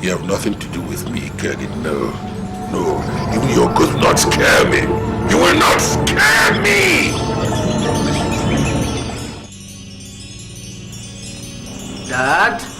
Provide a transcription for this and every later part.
You have nothing to do with me, Kenny. No. No. Even your ghost will not scare me. You will not scare me! Dad?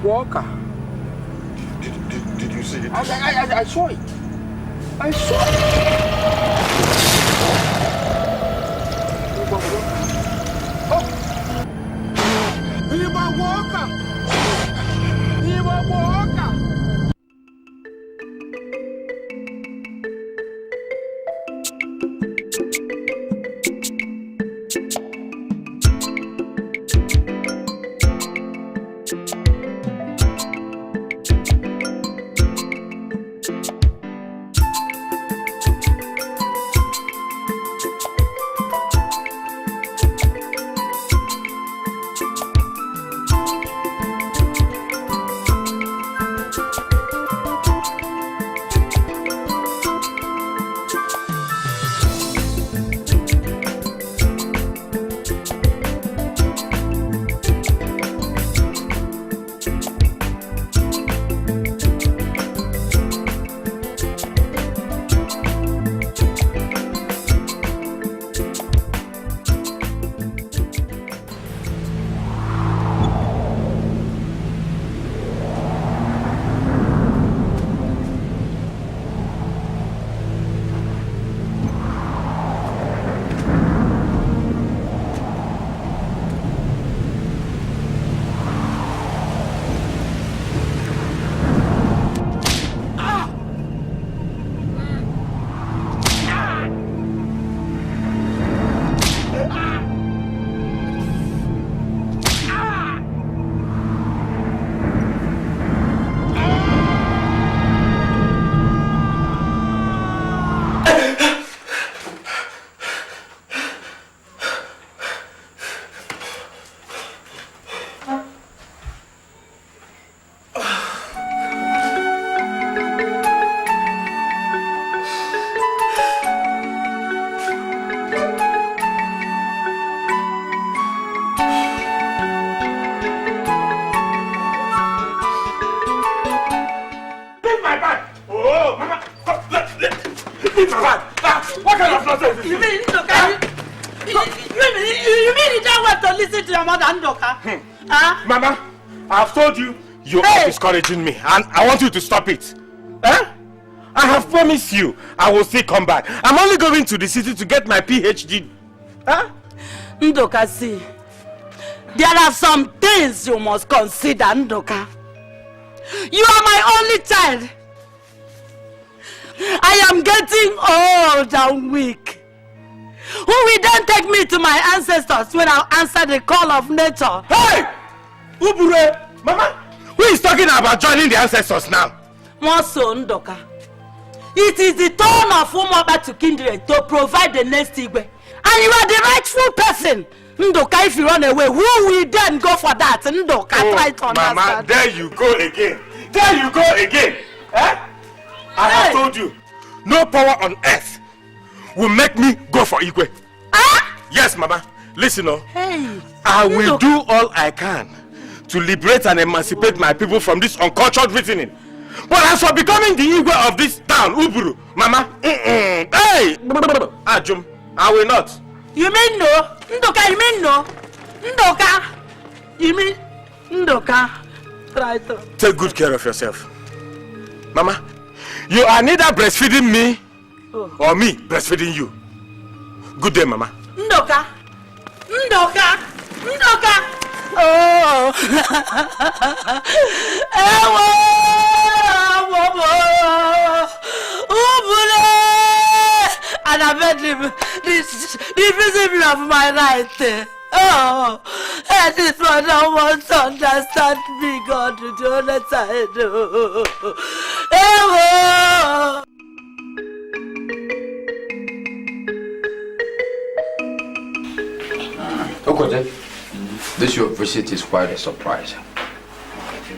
Walker. Did you see it? I saw it. I saw it. Oh! Iba Walker! Iba Walker! nonsense? You mean Ndoka? You mean you don't want to listen to your mother, Ndoka? Huh? Mama, I've told you, you are discouraging me, and I want you to stop it. Huh? I have promised you I will still come back. I'm only going to the city to get my PhD. Huh? Ndoka, see, there are some things you must consider, Ndoka. You are my only child. I am getting old and weak. Who will then take me to my ancestors when I answer the call of nature? Hey! Ubure! Mama, who is talking about joining the ancestors now? Monso Ndoka. It is the turn of Umaba to kindred to provide the next Igwe. And you are the rightful person. Ndoka, if you run away, who will then go for that? Ndoka, try to understand. Mama, there you go again. There you go again. Eh? I have told you, no power on earth will make me go for Igwe. Yes, Mama. Listen, I will do all I can to liberate and emancipate my people from this uncultured reasoning. But as for becoming the Igwe of this town, Uburu, Mama, hey, Ajum, I will not. You mean no? Ndoka, you mean no? Ndoka, you mean Ndoka? Try to take good care of yourself. Mama, you are neither breastfeeding me or me breastfeeding you. Good day, Mama. Ndoka, Ndoka, Ndoka. Oh, and I bet the principle of my right. Oh, and this one don't want to understand me, God, to the other side. Oh. Okote, this your visit is quite a surprise.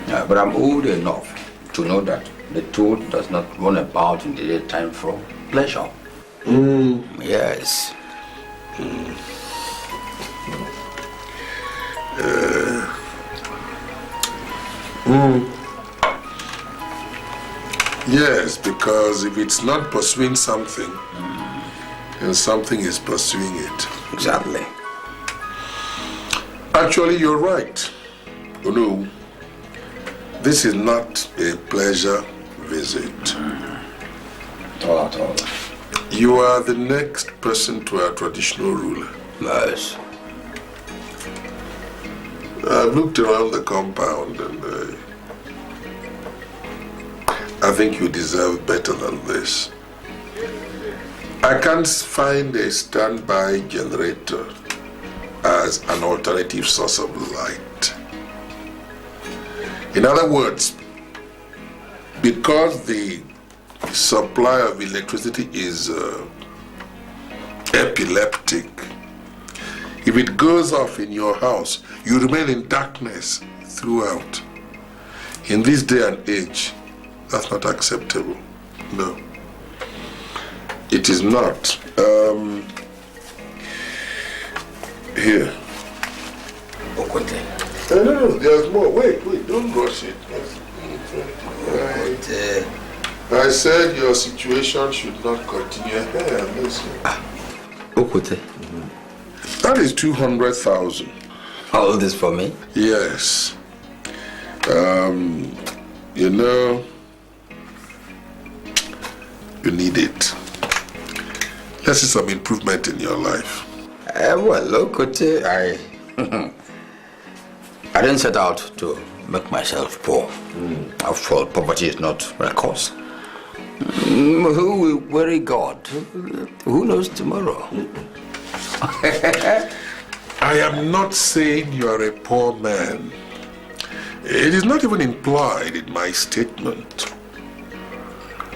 But I'm old enough to know that the toad does not run about in the daytime for pleasure. Yes. Yes, because if it's not pursuing something, then something is pursuing it. Exactly. Actually, you're right. You know, this is not a pleasure visit. Not at all. You are the next person to our traditional ruler. Yes. I've looked around the compound and I think you deserve better than this. I can't find a standby generator as an alternative source of light. In other words, because the supply of electricity is epileptic, if it goes off in your house, you remain in darkness throughout. In this day and age, that's not acceptable. No. It is not. Here. Okote. No, there's more. Wait, don't rush it. I said your situation should not continue. Hey, listen. Okote. That is 200,000. All this for me? Yes. You know, you need it. Let's see some improvement in your life. Well, Okote, I didn't set out to make myself poor. After all, poverty is not my cause. Who will worry God? Who knows tomorrow? I am not saying you are a poor man. It is not even implied in my statement.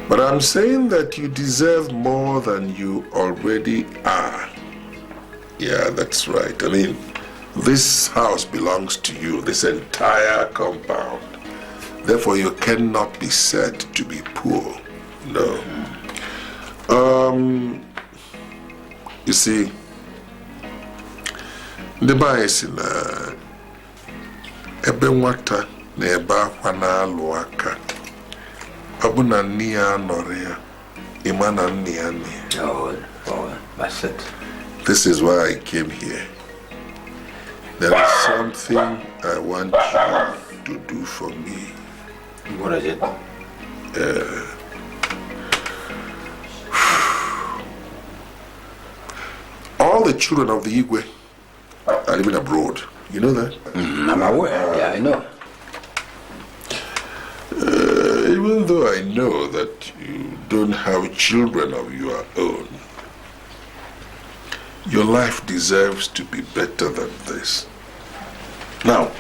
But I'm saying that you deserve more than you already are. Yeah, that's right. I mean, this house belongs to you, this entire compound. Therefore, you cannot be said to be poor. No. You see, the bias in ebe nwata na ebe akwa na alụ aka. Ọ bụ na nne ya nọrọ ya, ịma na nne ya nne ya. Oh, that's it. This is why I came here. There is something I want you to do for me. What is it? All the children of the IGWE are living abroad. You know that? I'm aware. Yeah, I know. Even though I know that you don't have children of your own, your life deserves to be better than this. Now,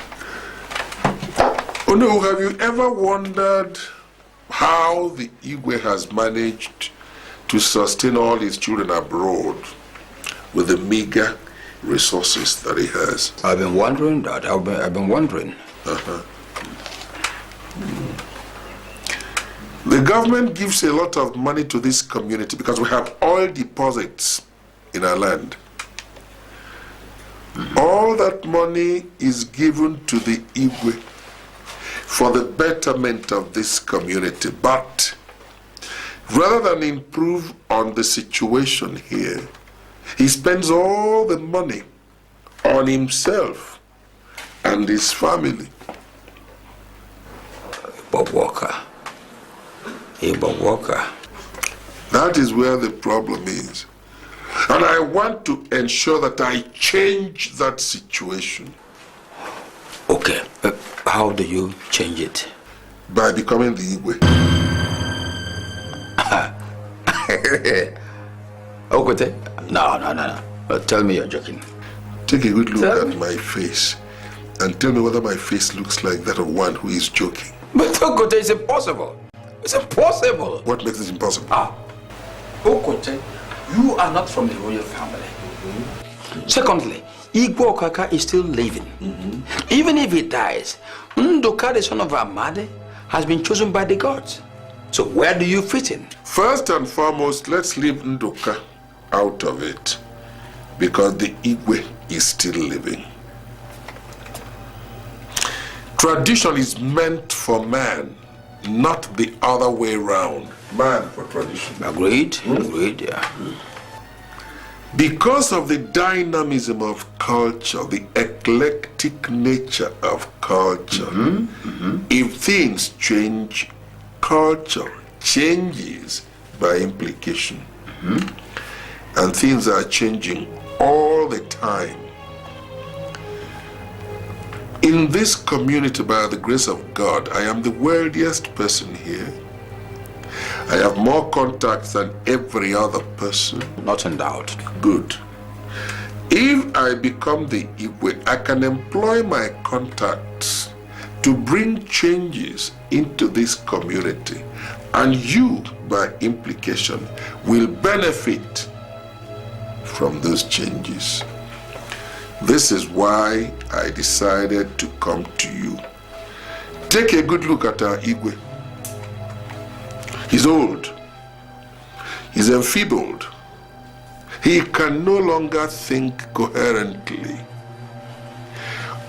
oh no, have you ever wondered how the IGWE has managed to sustain all his children abroad with the meager resources that he has? I've been wondering that. I've been wondering. The government gives a lot of money to this community because we have oil deposits in our land. All that money is given to the IGWE for the betterment of this community. But rather than improve on the situation here, he spends all the money on himself and his family. Bob Walker. Hey, Bob Walker. That is where the problem is. And I want to ensure that I change that situation. Okay, how do you change it? By becoming the IGWE. Okay, no. Tell me you're joking. Take a good look at my face and tell me whether my face looks like that of one who is joking. But Okote, it's impossible. It's impossible. What makes it impossible? Okote, you are not from the royal family. Secondly, Igbo OKAKA is still living. Even if he dies, Ndoka, the son of Amade, has been chosen by the gods. So where do you fit in? First and foremost, let's leave Ndoka out of it, because the IGWE is still living. Tradition is meant for man, not the other way round. Man for tradition. Agreed? Agreed, yeah. Because of the dynamism of culture, the eclectic nature of culture, if things change, culture changes by implication. And things are changing all the time. In this community, by the grace of God, I am the wealthiest person here. I have more contacts than every other person. Not in doubt. Good. If I become the IGWE, I can employ my contacts to bring changes into this community. And you, by implication, will benefit from those changes. This is why I decided to come to you. Take a good look at our IGWE. He's old. He's enfeebled. He can no longer think coherently.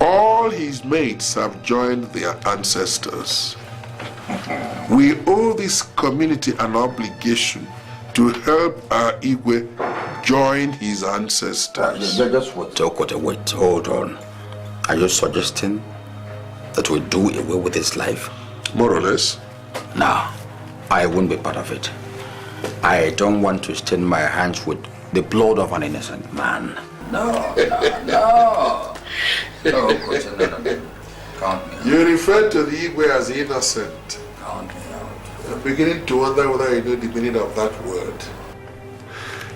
All his mates have joined their ancestors. We owe this community an obligation to help our IGWE join his ancestors. Just wait, hold on. Are you suggesting that we do away with his life? More or less. No, I won't be part of it. I don't want to stain my hands with the blood of an innocent man. No. No, Count me out. You refer to the IGWE as innocent. Count me out. I'm beginning to wonder whether you know the meaning of that word.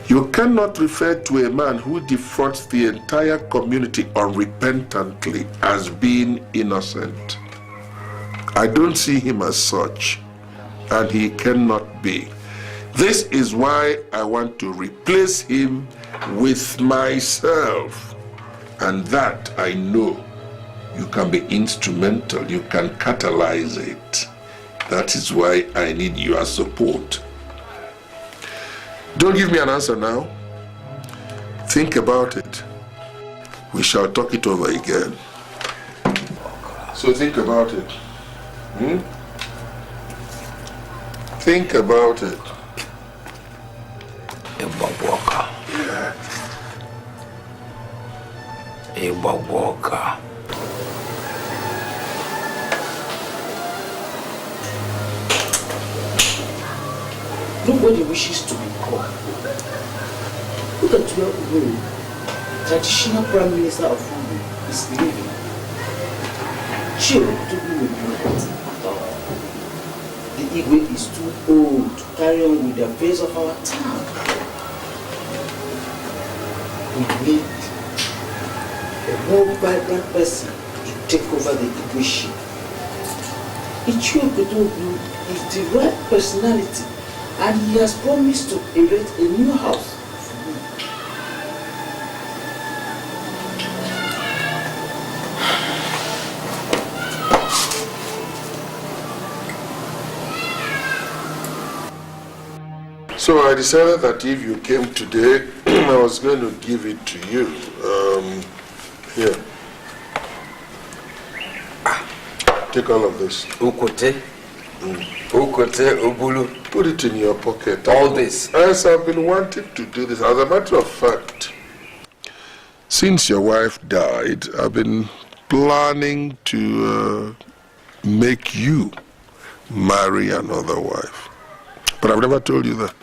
You cannot refer to a man who defrauds the entire community unrepentantly as being innocent. I don't see him as such, and he cannot be. This is why I want to replace him with myself. And that I know you can be instrumental, you can catalyze it. That is why I need your support. Don't give me an answer now. Think about it. We shall talk it over again. So think about it. Think about it. Bob Walker. Walker. Nobody wishes to be poor. Look at where traditional Prime Minister of Afulagu is living. Chiwetalu will be at all. The IGWE is too old to carry on with the affairs of our town. We need a more vibrant person to take over the IGWE ship. Chiwetalu is the right personality, and he has promised to erect a new house for me. So I decided that if you came today, I was going to give it to you. Here. Take all of this. Ukote. Ukote, Ubulu. Put it in your pocket. All this. Yes, I've been wanting to do this. As a matter of fact, since your wife died, I've been planning to make you marry another wife. But I've never told you that.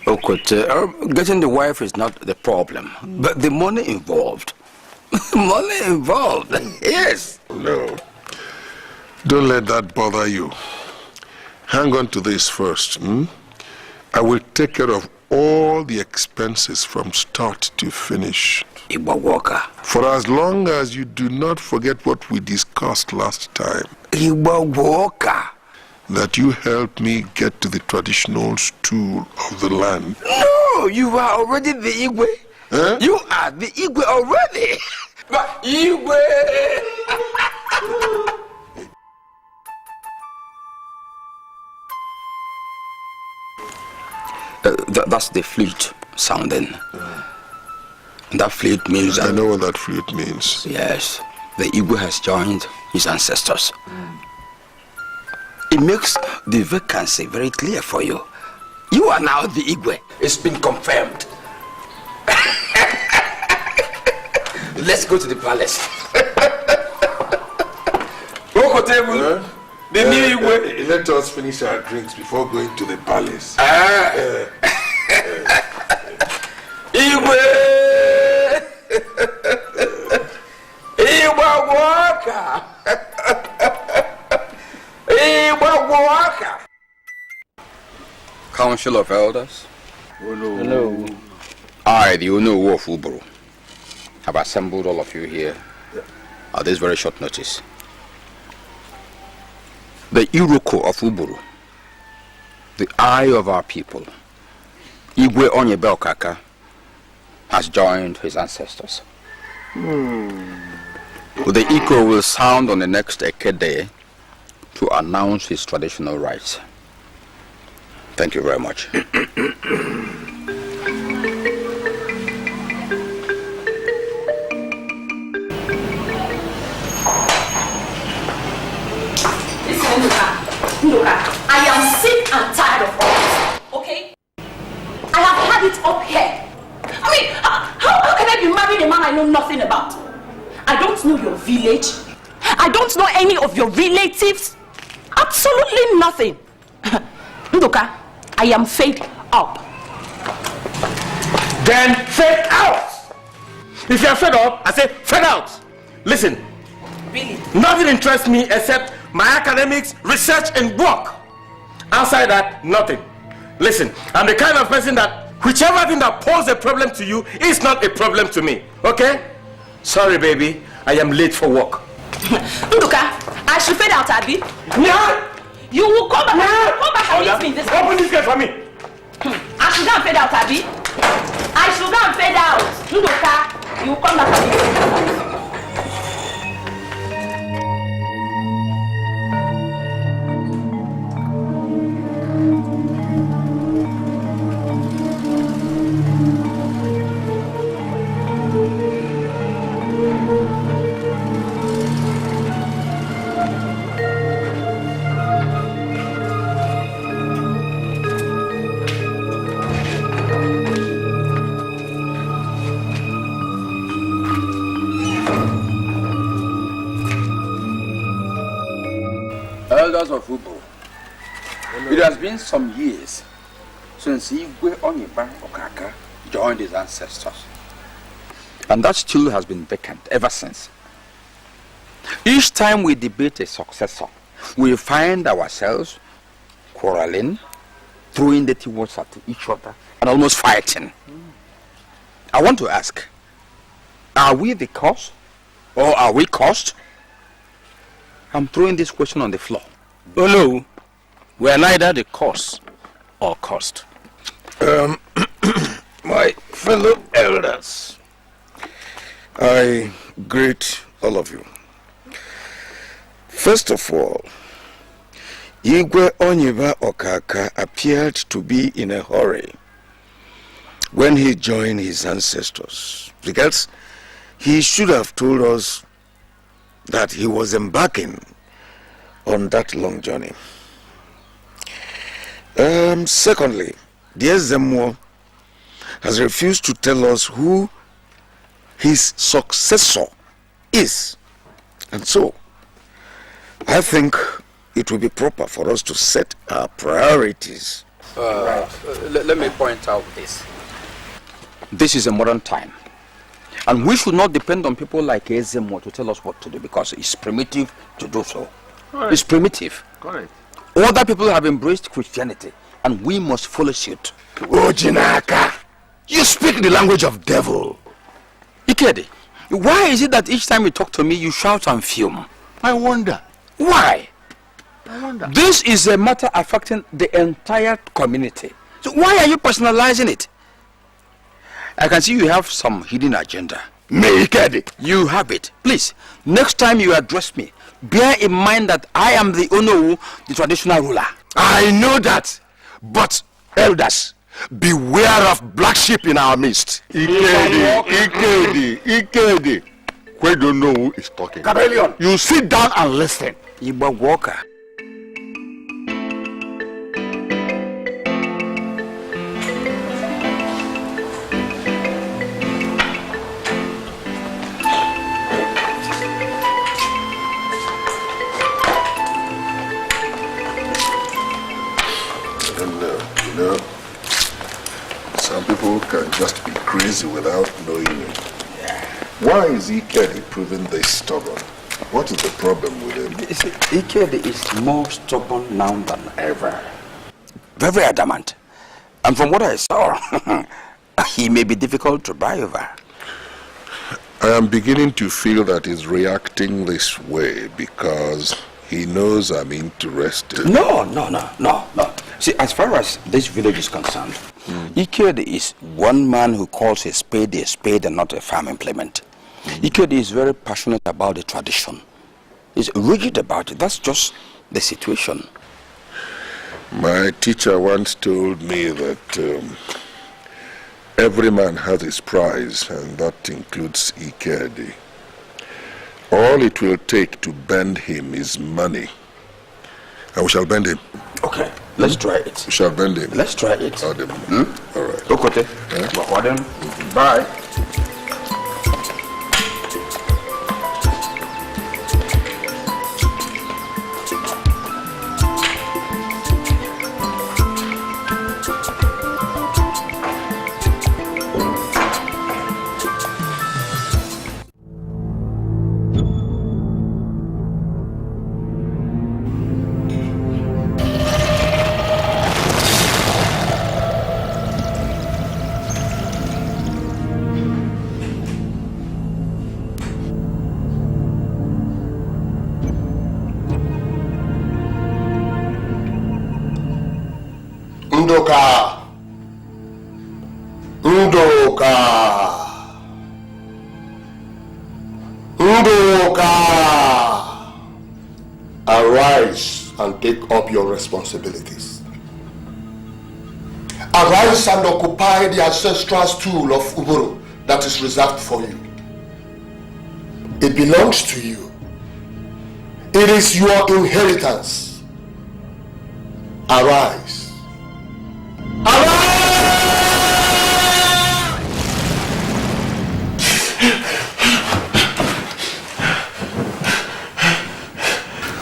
Ukote, getting the wife is not the problem, but the money involved. Money involved, yes. No. Don't let that bother you. Hang on to this first. I will take care of all the expenses from start to finish. Walker. For as long as you do not forget what we discussed last time. Walker. That you help me get to the traditional stool of the land. No, you are already the IGWE. Huh? You are the IGWE already. But IGWE. That's the flute sounding. That flute means... I know what that flute means. Yes, the IGWE has joined his ancestors. It makes the vacancy very clear for you. You are now the IGWE. It's been confirmed. Let's go to the palace. The new IGWE. Let us finish our drinks before going to the palace. IGWE! Walker! Council of Elders. Hello. I, the Ono of Uburu, have assembled all of you here at this very short notice. The Iroko of Uburu, the eye of our people, Igwe Onyebe OKAKA, has joined his ancestors. The echo will sound on the next Eke day to announce his traditional rights. Thank you very much. Listen, Mbaka, I am sick and tired of all this, okay? I have had it up here. I mean, how can I be marrying a man I know nothing about? I don't know your village. I don't know any of your relatives. Absolutely nothing. Mbaka, I am fed up. Then fed out! If you are fed up, I say fed out! Listen. Really? Nothing interests me except my academics, research, and work. Outside that, nothing. Listen, I'm the kind of person that whichever thing that poses a problem to you is not a problem to me. Okay? Sorry, baby. I am late for work. Mbaka, I should fade out, Abi. Yeah. You will come back. Yeah. Come back and meet me in this Open this gate for me. I should go and fade out, Abi. I should go and fade out. Mbaka, you will come back and meet me. elders of Ubo, it has been some years since Igwe Onyiba Okaka joined his ancestors. And that stool has been vacant ever since. Each time we debate a successor, we find ourselves quarreling, throwing dirty words at each other, and almost fighting. I want to ask, are we the cause? Or are we caused? I'm throwing this question on the floor. Oh no, we are neither the cause or caused. My fellow elders, I greet all of you. First of all, Igwe Onyiba Okaka appeared to be in a hurry when he joined his ancestors, because he should have told us that he was embarking on that long journey. Secondly, dear Zemwo has refused to tell us who his successor is. And so, I think it will be proper for us to set our priorities. Let me point out this. This is a modern time. And we should not depend on people like Ezemo to tell us what to do, because it's primitive to do so. Correct. It's primitive. Correct. Other people have embraced Christianity, and we must follow suit. Ojinaka, you speak the language of devil. Ikedi, why is it that each time you talk to me, you shout and fume? I wonder. Why? I wonder. This is a matter affecting the entire community. So why are you personalizing it? I can see you have some hidden agenda. Me, Ikedi. You have it. Please, next time you address me, bear in mind that I am the Onowu, the traditional ruler. I know that, but elders, beware of black sheep in our midst. Ikedi. Who don't know who is talking? Cabellion. You sit down and listen. Igbo Walker. Some people can just be crazy without knowing it. Why is Ikedi proving this stubborn? What is the problem with him? Ikedi is more stubborn now than ever. Very adamant. And from what I saw, he may be difficult to buy over. I am beginning to feel that he's reacting this way because he knows I'm interested. No. See, as far as this village is concerned, Ikedi is one man who calls a spade and not a farm implement. Ikedi is very passionate about the tradition. He's rigid about it. That's just the situation. My teacher once told me that every man has his price, and that includes Ikedi. All it will take to bend him is money. And we shall bend him. Okay, let's try it. We shall bend him. Let's try it. All right. Okote. Bye. Arise and take up your responsibilities. Arise and occupy the ancestral stool of Uburu that is reserved for you. It belongs to you. It is your inheritance. Arise.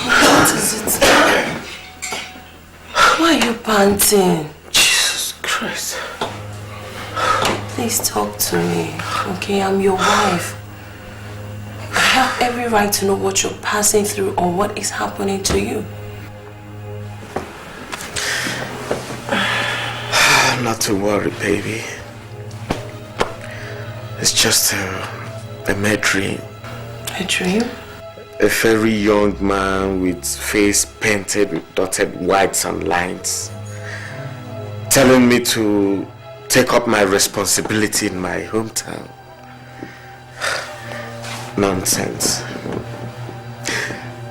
What is it? panting. Jesus Christ. Please talk to me, okay? I'm your wife. I have every right to know what you're passing through or what is happening to you. Not to worry, baby. It's just a mere dream. A dream? A very young man with face painted with dotted whites and lines, telling me to take up my responsibility in my hometown. Nonsense.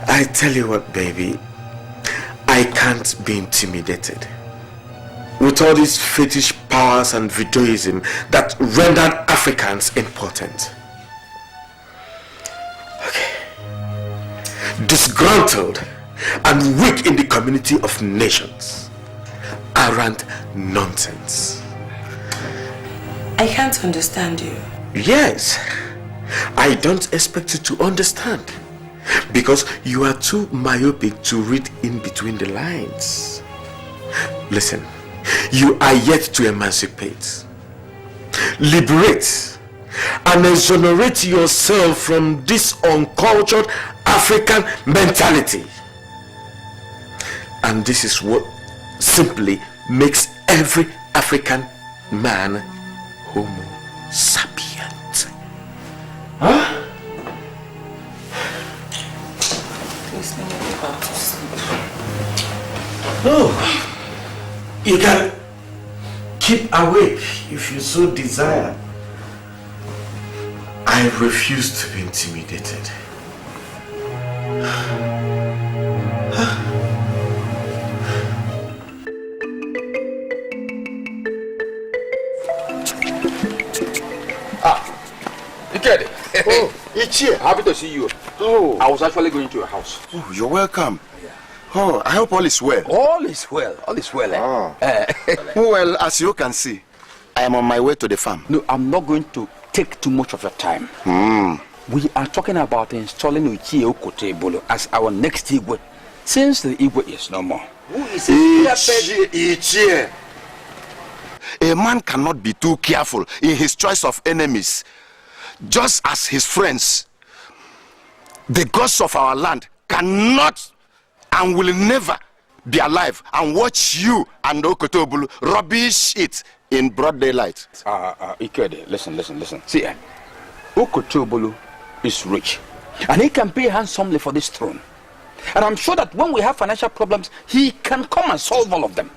I tell you what, baby, I can't be intimidated. With all these fetish powers and voodooism that rendered Africans important. Okay. Disgruntled and weak in the community of nations. Arrant nonsense. I can't understand you. Yes. I don't expect you to understand. Because you are too myopic to read in between the lines. Listen. You are yet to emancipate, liberate, and exonerate yourself from this uncultured African mentality. And this is what simply makes every African man Homo sapient. Huh? Please let me go back to sleep. No. You can keep awake if you so desire. I refuse to be intimidated. You get it? Oh, Ichie. Happy to see you. Oh. I was actually going to your house. Oh, you're welcome. Oh, I hope all is well. All is well. All is well. Well, as you can see, I am on my way to the farm. No, I'm not going to take too much of your time. We are talking about installing Ichie Okotebolo as our next IGWE, since the IGWE is no more. Who is Ichie? A man cannot be too careful in his choice of enemies. Just as his friends, the gods of our land cannot and will never be alive and watch you and Okotobulu rubbish it in broad daylight. Ikede, listen. See, Okotobulu is rich and he can pay handsomely for this throne. And I'm sure that when we have financial problems, he can come and solve all of them.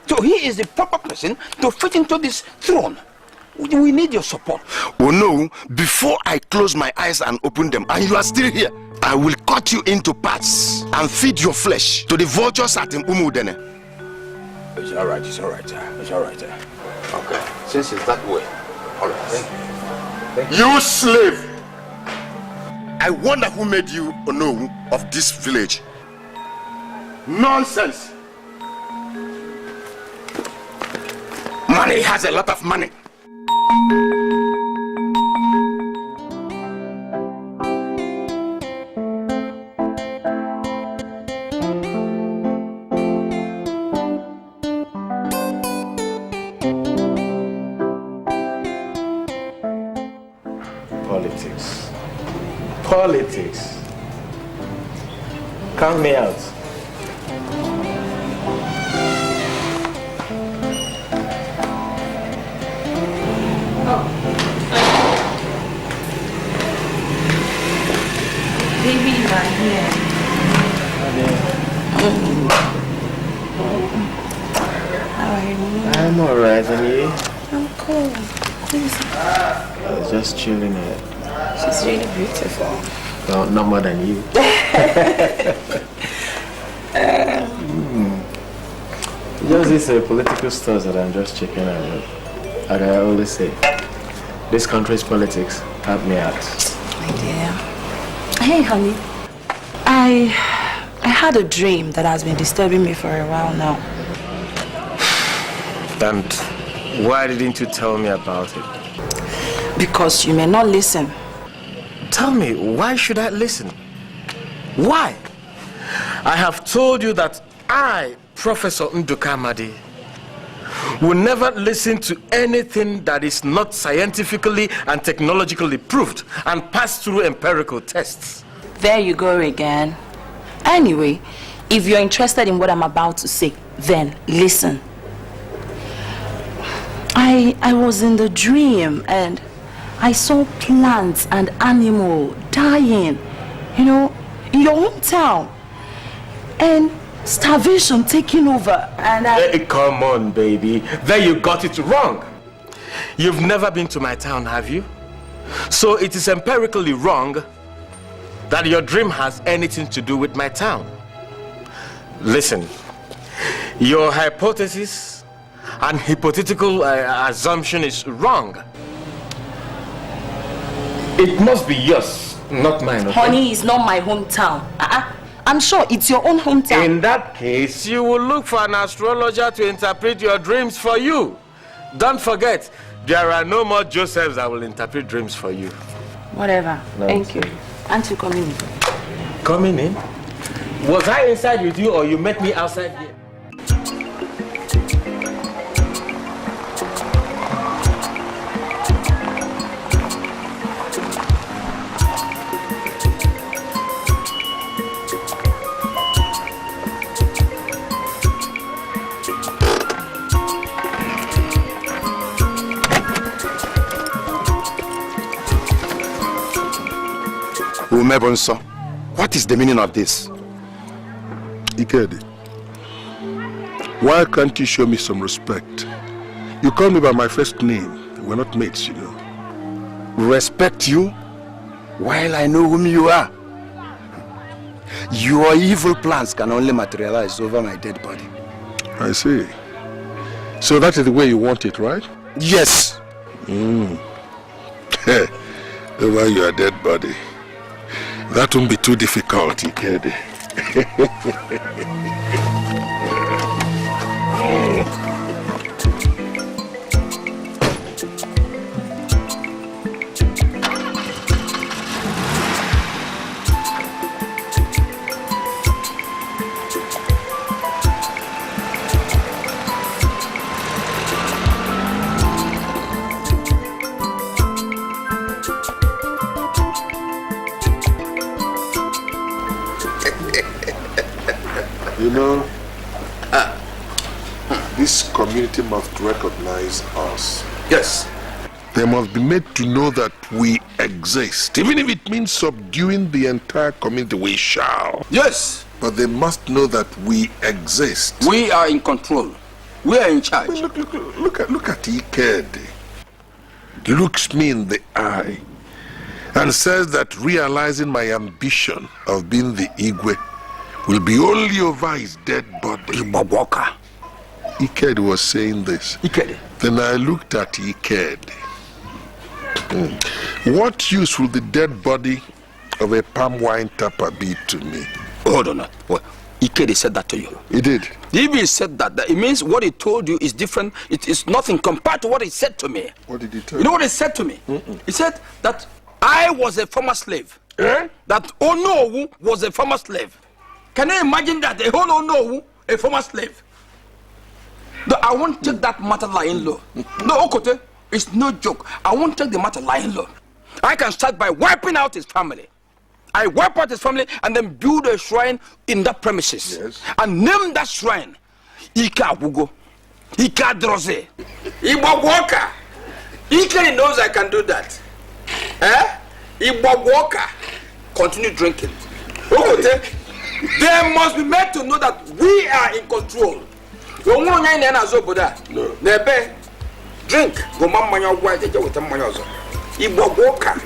So he is the proper person to fit into this throne. We need your support. Oh no, before I close my eyes and open them and you are still here, I will cut you into parts and feed your flesh to the vultures at Umudene. It's all right. Okay, since it's that way. All right, thank you. You slave! I wonder who made you Onowu of this village. Nonsense! Money has a lot of money. Politics. Count me out. Baby, you are here. How are you? I'm alright, and you? I'm cool. I was just chilling here. She's really beautiful. No, not more than you. Just these political stuff that I'm just checking out. Like I always say, this country's politics help me out. My dear. Hey, honey. I had a dream that has been disturbing me for a while now. And why didn't you tell me about it? Because you may not listen. Tell me, why should I listen? Why? I have told you that I, Professor Nduka Amadi, will never listen to anything that is not scientifically and technologically proved and passed through empirical tests. There you go again. Anyway, if you're interested in what I'm about to say, then listen. I was in the dream and I saw plants and animals dying, in your hometown. And starvation taking over, and Hey, come on, baby. There you got it wrong. You've never been to my town, have you? So it is empirically wrong that your dream has anything to do with my town. Listen, your hypothesis and hypothetical assumption is wrong. It must be yours, not mine. Okay? Honey, it's not my hometown. I'm sure it's your own hometown. In that case, you will look for an astrologer to interpret your dreams for you. Don't forget, there are no more Josephs that will interpret dreams for you. Whatever. No, thank you. Aren't you coming in? Coming in? Was I inside with you or you met me outside here? Umebonso, what is the meaning of this? Ikedi, why can't you show me some respect? You call me by my first name. We're not mates, you know. Respect you while I know whom you are. Your evil plans can only materialize over my dead body. I see. So that is the way you want it, right? Yes. Over your dead body. That won't be too difficult, Ikedi. You know, this community must recognize us. Yes. They must be made to know that we exist. Even if it means subduing the entire community, we shall. Yes. But they must know that we exist. We are in control. We are in charge. Look at Ikedi. Looks me in the eye and says that realizing my ambition of being the Igwe will be only over his dead body. Mbaka. Ikedi was saying this. Ikedi. Then I looked at Ikedi. What use will the dead body of a palm wine tapper be to me? Hold on. Well, Ikedi said that to you. He did. If he said that, it means what he told you is different. It is nothing compared to what he said to me. What did he tell you? You know what he said to me? He said that I was a former slave. That Onowu was a former slave. Can you imagine that? A whole Onowu, a former slave. No, I won't take that matter lying low. No, Okote, it's no joke. I won't take the matter lying low. I can start by wiping out his family. I wipe out his family and then build a shrine in that premises. Yes. And name that shrine Ika Wugo, Ika Droze, Iba Walker. Ika knows I can do that. Iba Walker. Continue drinking. Okote, they must be made to know that we are in control. No. Nebe, drink. Go mama your white with a mayozo. Iba Walker.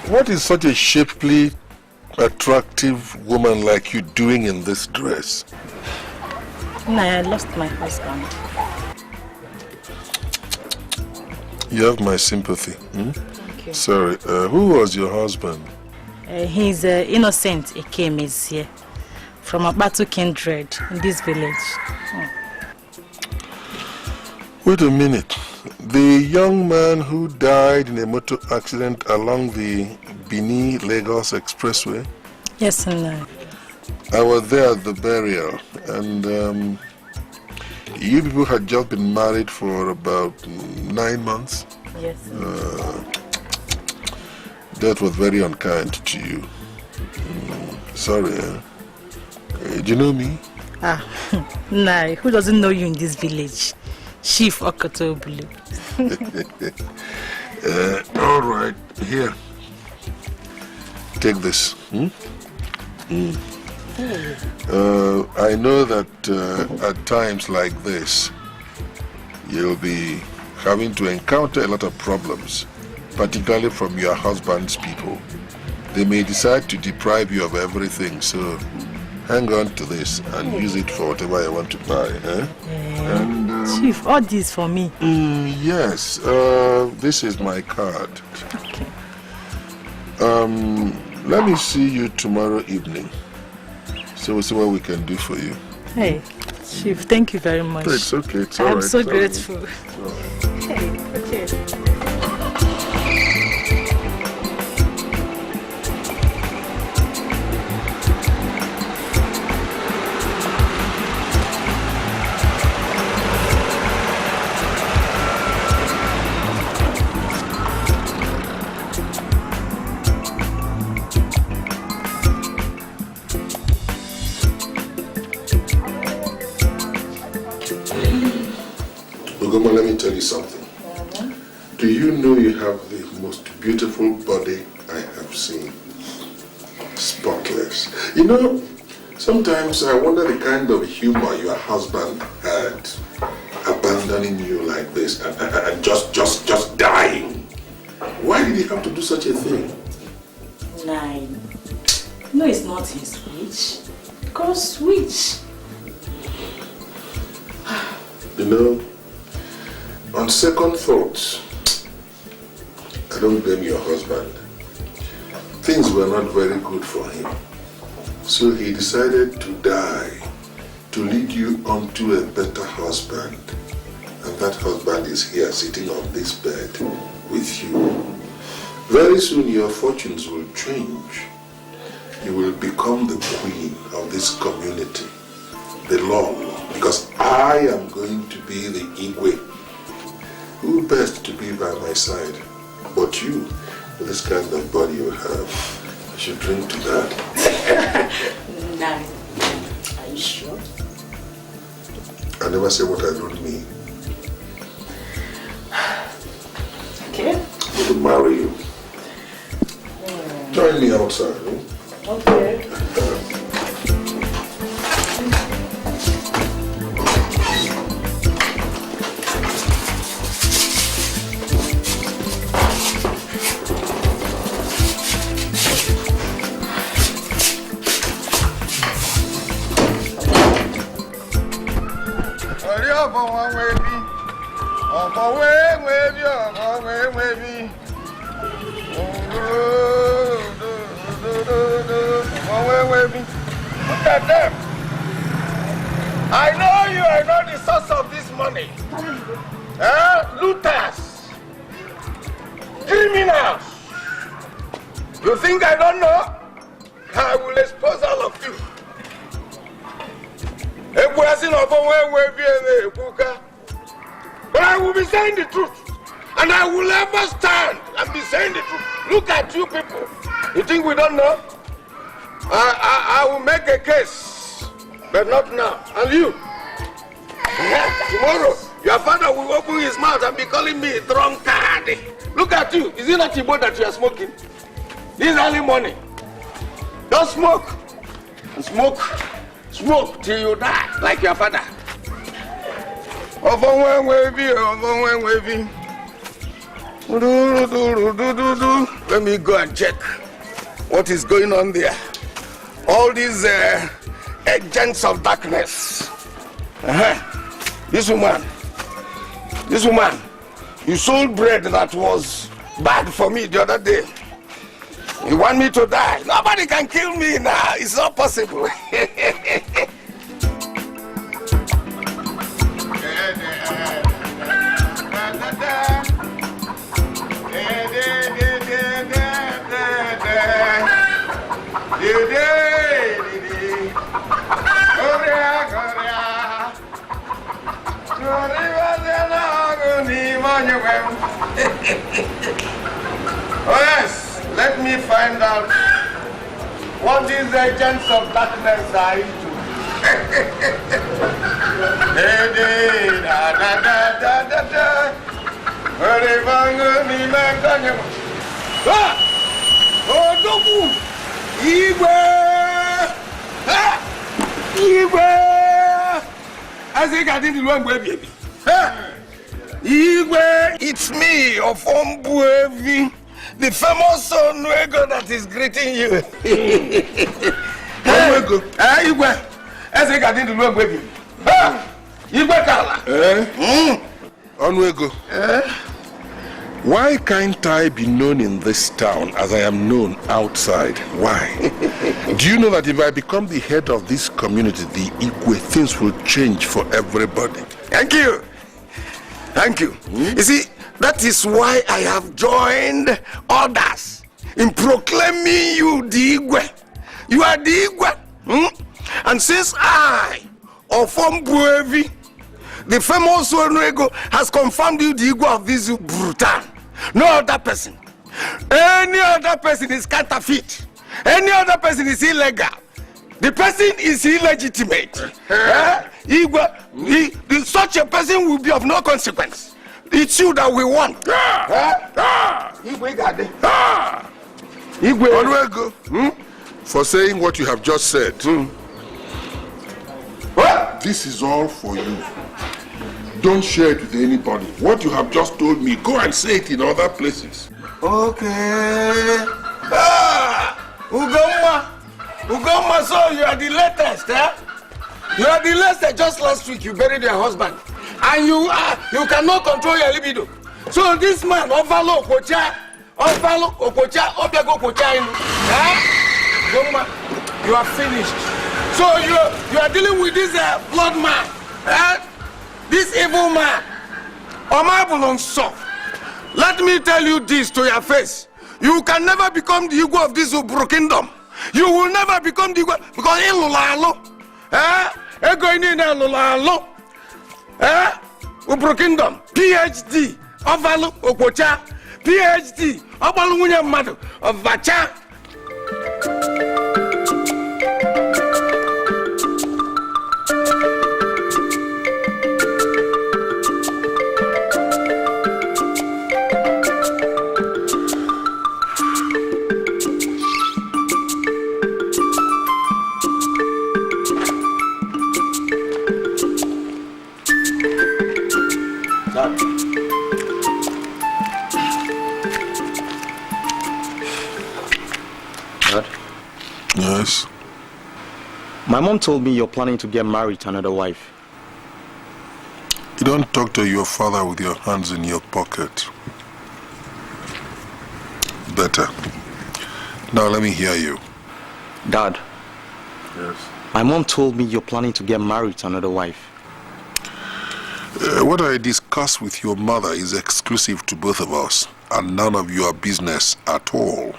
What is such a shapely, attractive woman like you doing in this dress? No, I lost my husband. You have my sympathy. Thank you. Sorry, who was your husband? He's Innocent Ekem is here. From Abatu kindred in this village. Wait a minute. The young man who died in a motor accident along the Benin-Lagos expressway? Yes, and I was there at the burial, and you people had just been married for about 9 months. yes. That was very unkind to you. Sorry. Do you know me? Nah, who doesn't know you in this village? Chief Okotobulu. All right, here. Take this. I know that at times like this, you'll be having to encounter a lot of problems, particularly from your husband's people. They may decide to deprive you of everything, so hang on to this and use it for whatever you want to buy. And, Chief, all this for me. Yes, this is my card. Okay. Let me see you tomorrow evening, so we'll see what we can do for you. Hey, Chief, thank you very much. It's okay, it's all right. I'm so grateful. Hey, okay. Ogoma, let me tell you something. Do you know you have the most beautiful body I have seen? Spotless. You know, sometimes I wonder the kind of humor your husband had, abandoning you like this and just dying. Why did he have to do such a thing? Nine. No, it's not his witch. God's witch. You know, on second thoughts, I don't blame your husband. Things were not very good for him. So he decided to die to lead you onto a better husband. And that husband is here sitting on this bed with you. Very soon your fortunes will change. You will become the queen of this community, the law, because I am going to be the IGWE. Who best to be by my side but you, with this kind of body you have? I should drink to that. Nine. Are you sure? I never say what I don't mean. Okay. I want to marry you. Join me outside. Okay. Look at them. I know you are not the source of this money. Looters. Criminals. You think I don't know? I will expose all of you. But I will be saying the truth. And I will ever stand and be saying the truth. Look at you people. You think we don't know? I will make a case, but not now. And you? Tomorrow, your father will open his mouth and be calling me a drunkard. Look at you. Is it not Igbo that you are smoking? This early morning. Don't smoke. Smoke. Smoke till you die, like your father. Let me go and check what is going on there. All these agents of darkness. This woman, You sold bread that was bad for me the other day. You want me to die? Nobody can kill me now. It's not possible. Oh yes, let me find out what these agents of darkness are into. Igwe, it's me, Ofombuevi, the famous Onwego that is greeting you. Onwego? Igwe, as I got into Onwego. Igwe Kala. Onwego. Why can't I be known in this town as I am known outside? Why? Do you know that if I become the head of this community, the Igwe, things will change for everybody? Thank you. Thank you. You see, that is why I have joined others in proclaiming you the Igwe. You are the Igwe. And since I, Ofombuevi, the famous Onwego, has confirmed you the Igwe of this brutal, no other person. Any other person is counterfeit. Any other person is illegal. The person is illegitimate. Igwe, such a person will be of no consequence. It's you that we want. Igwe got it. Igwe. Onwego, for saying what you have just said. This is all for you. Don't share it with anybody. What you have just told me, go and say it in other places. Okay. Ugoma, so you are the latest, eh? You are the latest. Just last week you buried your husband. And you cannot control your libido. So this man, Ofalo Okocha, Obiago Okocha, Ugoma, you are finished. So you are dealing with this blood man, eh? This evil man. Omabulon soft. Let me tell you this to your face. You can never become the Igwe of this Uburu kingdom. You will never become the Igwe because in Lulalo, going in Lulalo, Uburu kingdom, PhD, Ovalu Okocha, PhD, Obalungunya Madu of Vacha. Dad? Yes? My mom told me you're planning to get married to another wife. You don't talk to your father with your hands in your pocket. Better. Now let me hear you. Dad? Yes? My mom told me you're planning to get married to another wife. What I discuss with your mother is exclusive to both of us and none of your business at all.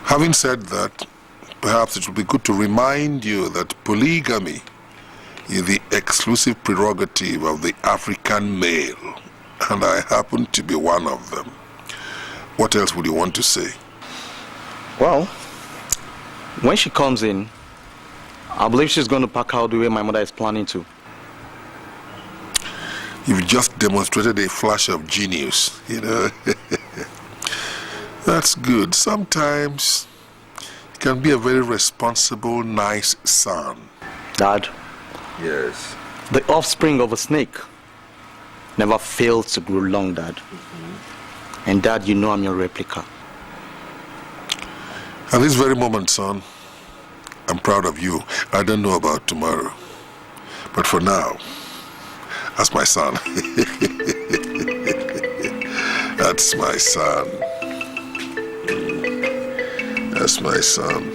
Having said that, perhaps it would be good to remind you that polygamy is the exclusive prerogative of the African male, and I happen to be one of them. What else would you want to say? Well, when she comes in, I believe she's going to pack out the way my mother is planning to. You've just demonstrated a flash of genius, you know. That's good. Sometimes you can be a very responsible, nice son. Dad? Yes? The offspring of a snake never fails to grow long, Dad. And Dad, you know I'm your replica. At this very moment, son, I'm proud of you. I don't know about tomorrow. But for now, as my son. That's my son. That's my son.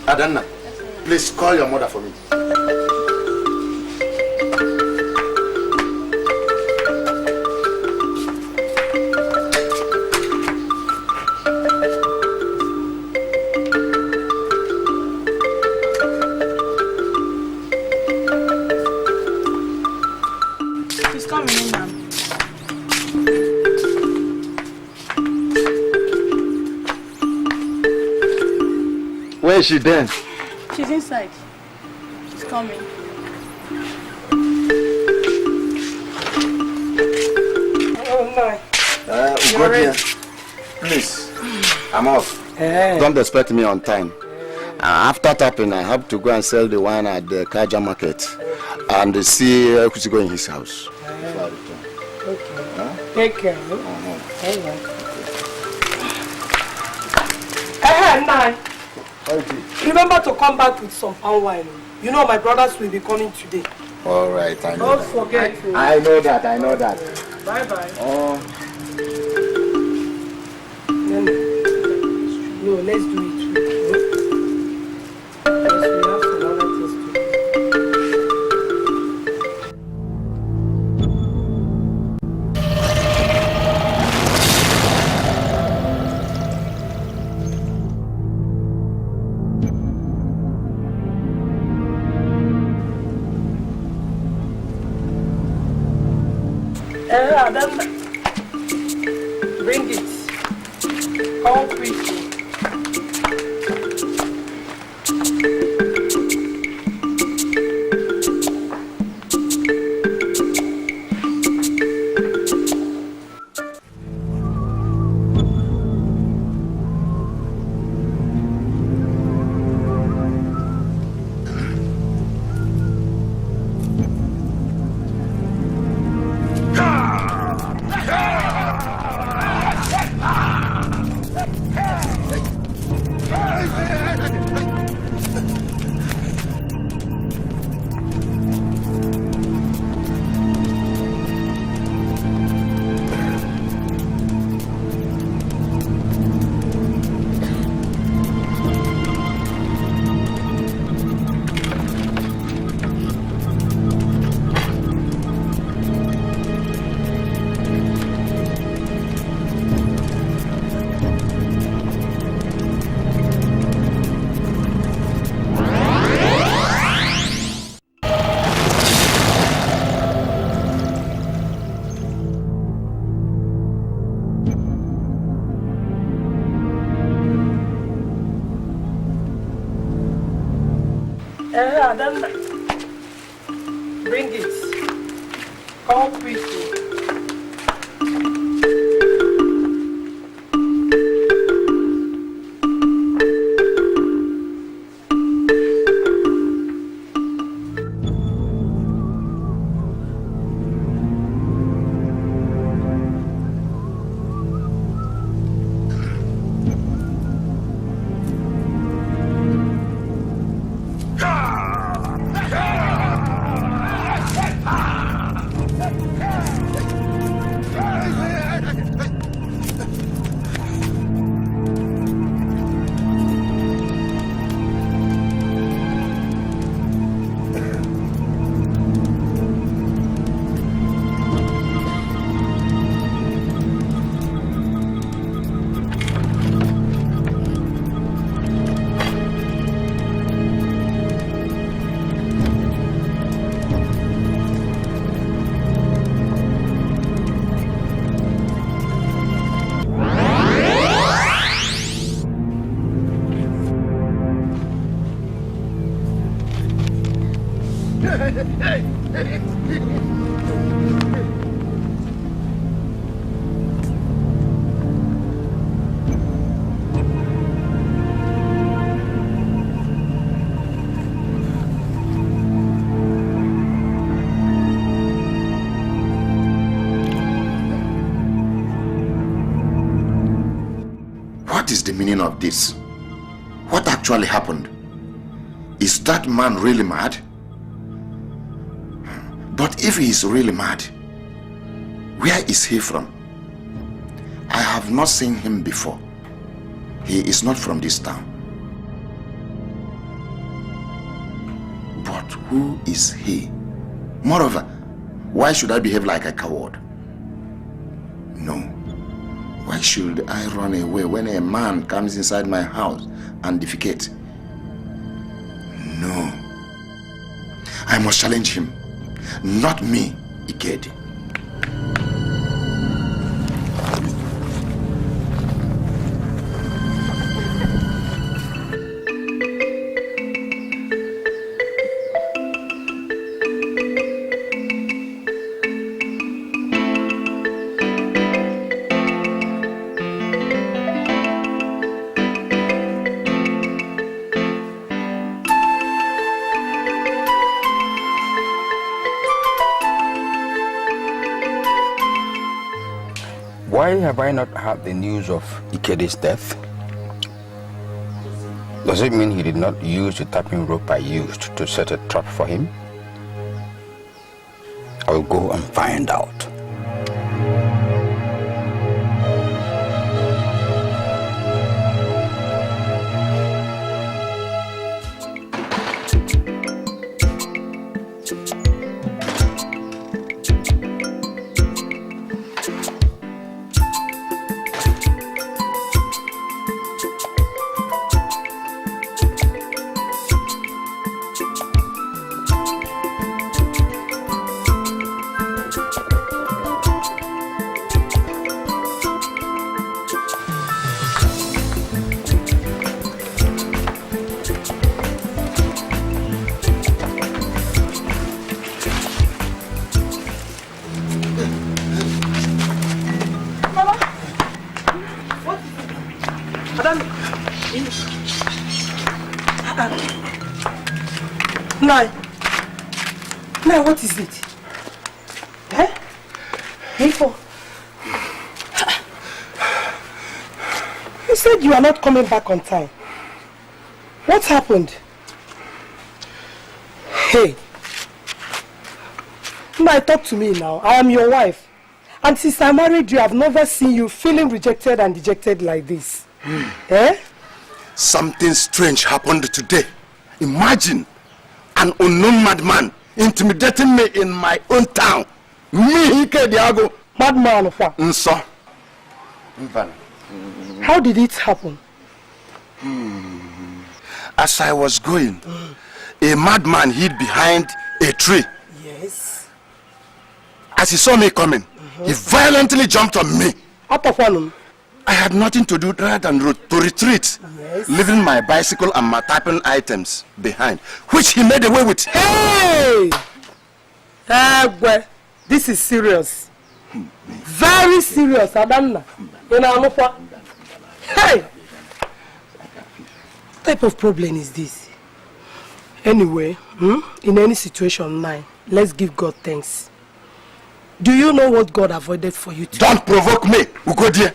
Adanna, please call your mother for me. She's coming in now. Where is she then? She's inside. She's coming. Oh my. Go here. Please. I'm off. Don't expect me on time. After tapping, I have to go and sell the wine at the Kaja market and see who's going in his house. Okay. Take care. Nine. Remember to come back with some palm wine. You know my brothers will be coming today. All right, I know. Don't forget. I know that. Bye bye. Oh. No, let's do it. Yes, we have some other things to do. Bring it. All quickly. Bring it. All quickly. is the meaning of this? What actually happened? Is that man really mad? But if he is really mad, where is he from? I have not seen him before. He is not from this town. But who is he? Moreover, why should I behave like a coward? No. Why should I run away when a man comes inside my house and defecate? No. I must challenge him. Not me, Ikedi. Why have I not heard the news of Ikedi's death? Does it mean he did not use the tapping rope I used to set a trap for him? I will go and find out. Now, what is it? Eh? Info. You said you are not coming back on time. What happened? Hey. Now, talk to me now. I am your wife. And since I married you, I've never seen you feeling rejected and dejected like this. Eh? Something strange happened today. Imagine an unknown madman intimidating me in my own town. Me, Ikediago. Madman of what? Nso. How did it happen? As I was going, a madman hid behind a tree. Yes. As he saw me coming, he violently jumped on me. I had nothing to do rather than to retreat, leaving my bicycle and my tapping items behind, which he made away with. Hey! Well, this is serious. Very serious, Adanna. Hey! What type of problem is this? Anyway, in any situation now, let's give God thanks. Do you know what God avoided for you today? Don't provoke me, Ugodie.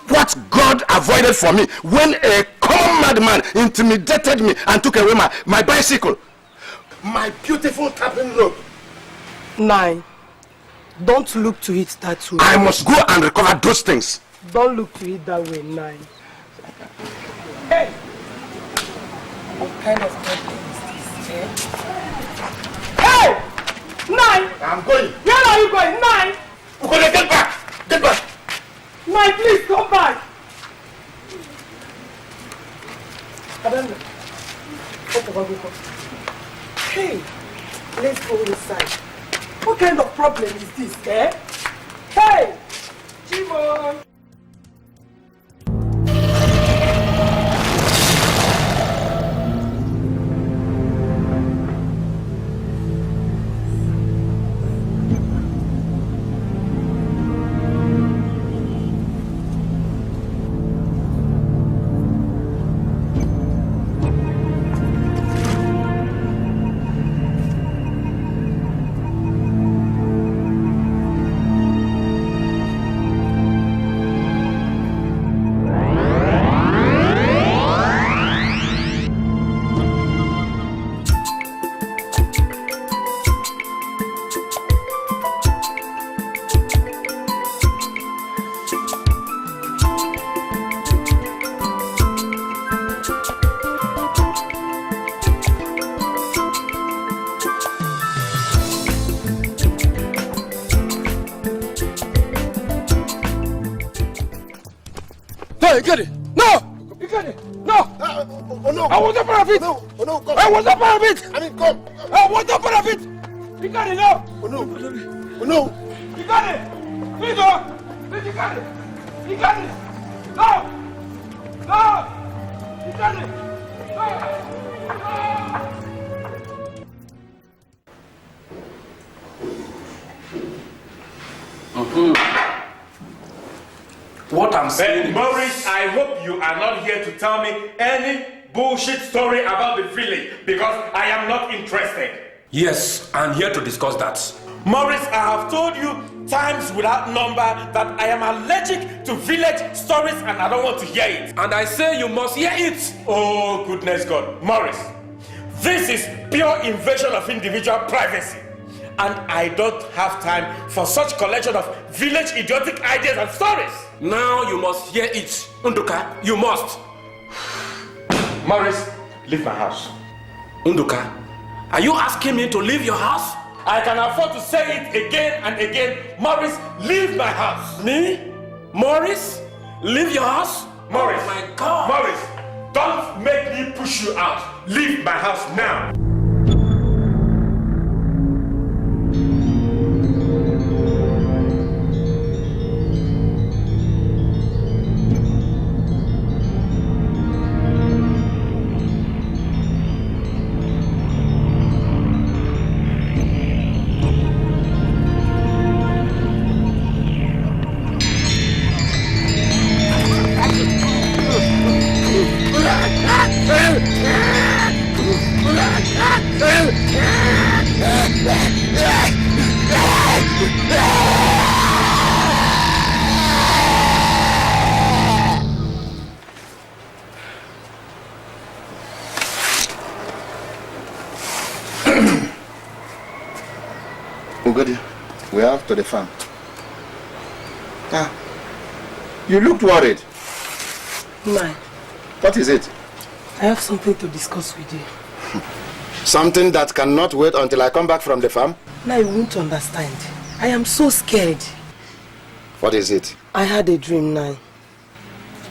What God avoided for me when a common madman intimidated me and took away my bicycle. My beautiful tapping rope. 9. Don't look to it that way. I must go and recover those things. Don't look to it that way, 9. Hey! What kind of problem is this, eh? Hey! 9! I'm going. Where are you going? 9! We're going to get back. Get back. 9, please come back. Hey, let's go inside. What kind of problem is this, eh? Hey! Jimon! No, get it. No! You get it. No! Oh no! I want the part of it! No! Oh no! Come! I want the part of it! I mean, come! I want the part of it! You got it, no! Oh no! Oh no! You got it! Please, no! Please, you got it! You got it! No! No! You got it! No! What I'm saying, Maurice, I hope you are not here to tell me any bullshit story about the village because I am not interested. Yes, I'm here to discuss that. Maurice, I have told you times without number that I am allergic to village stories and I don't want to hear it. And I say you must hear it. Oh, goodness God. Maurice, this is pure invasion of individual privacy. And I don't have time for such collection of village idiotic ideas and stories. Now you must hear it. Unduka, you must. Maurice, leave my house. Unduka, are you asking me to leave your house? I can afford to say it again and again. Maurice, leave my house. Me? Maurice? Leave your house? Maurice, oh my God. Maurice, don't make me push you out. Leave my house now. We are off to the farm. Ah, you looked worried. Man, what is it? I have something to discuss with you. Something that cannot wait until I come back from the farm? Now you won't understand. I am so scared. What is it? I had a dream now.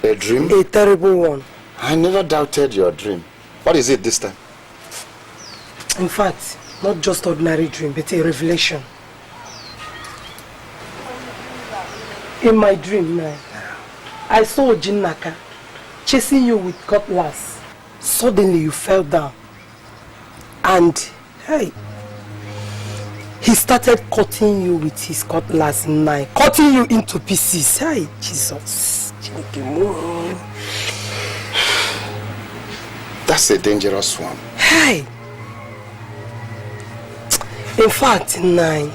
A dream? A terrible one. I never doubted your dream. What is it this time? In fact, not just ordinary dream, but a revelation. In my dream now, I saw Jinnaka chasing you with cutlass. Suddenly you fell down. And, hey, he started cutting you with his cutlass knife, cutting you into pieces. Hey, Jesus. That's a dangerous one. Hey. In fact, Nine,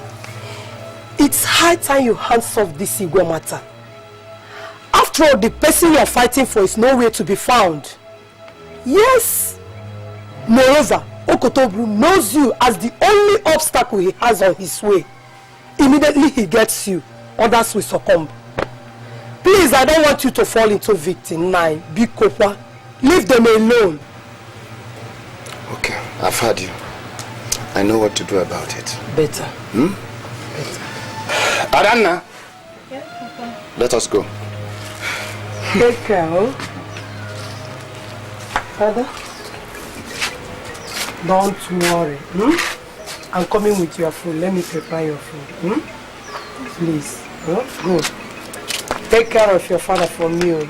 it's high time you hands off this Igwe matter. After all, the person you're fighting for is nowhere to be found. Yes. Moreover, Okotobru knows you as the only obstacle he has on his way. Immediately he gets you, others will succumb. Please, I don't want you to fall into victim. Nine, be Kopa. Leave them alone. Okay, I've heard you. I know what to do about it. Better. Better. Adanna. Yeah, Papa. Let us go. Take care, oh? Father? Don't worry. I'm coming with your food. Let me prepare your food. Please. Good. Take care of your father for me. Oh?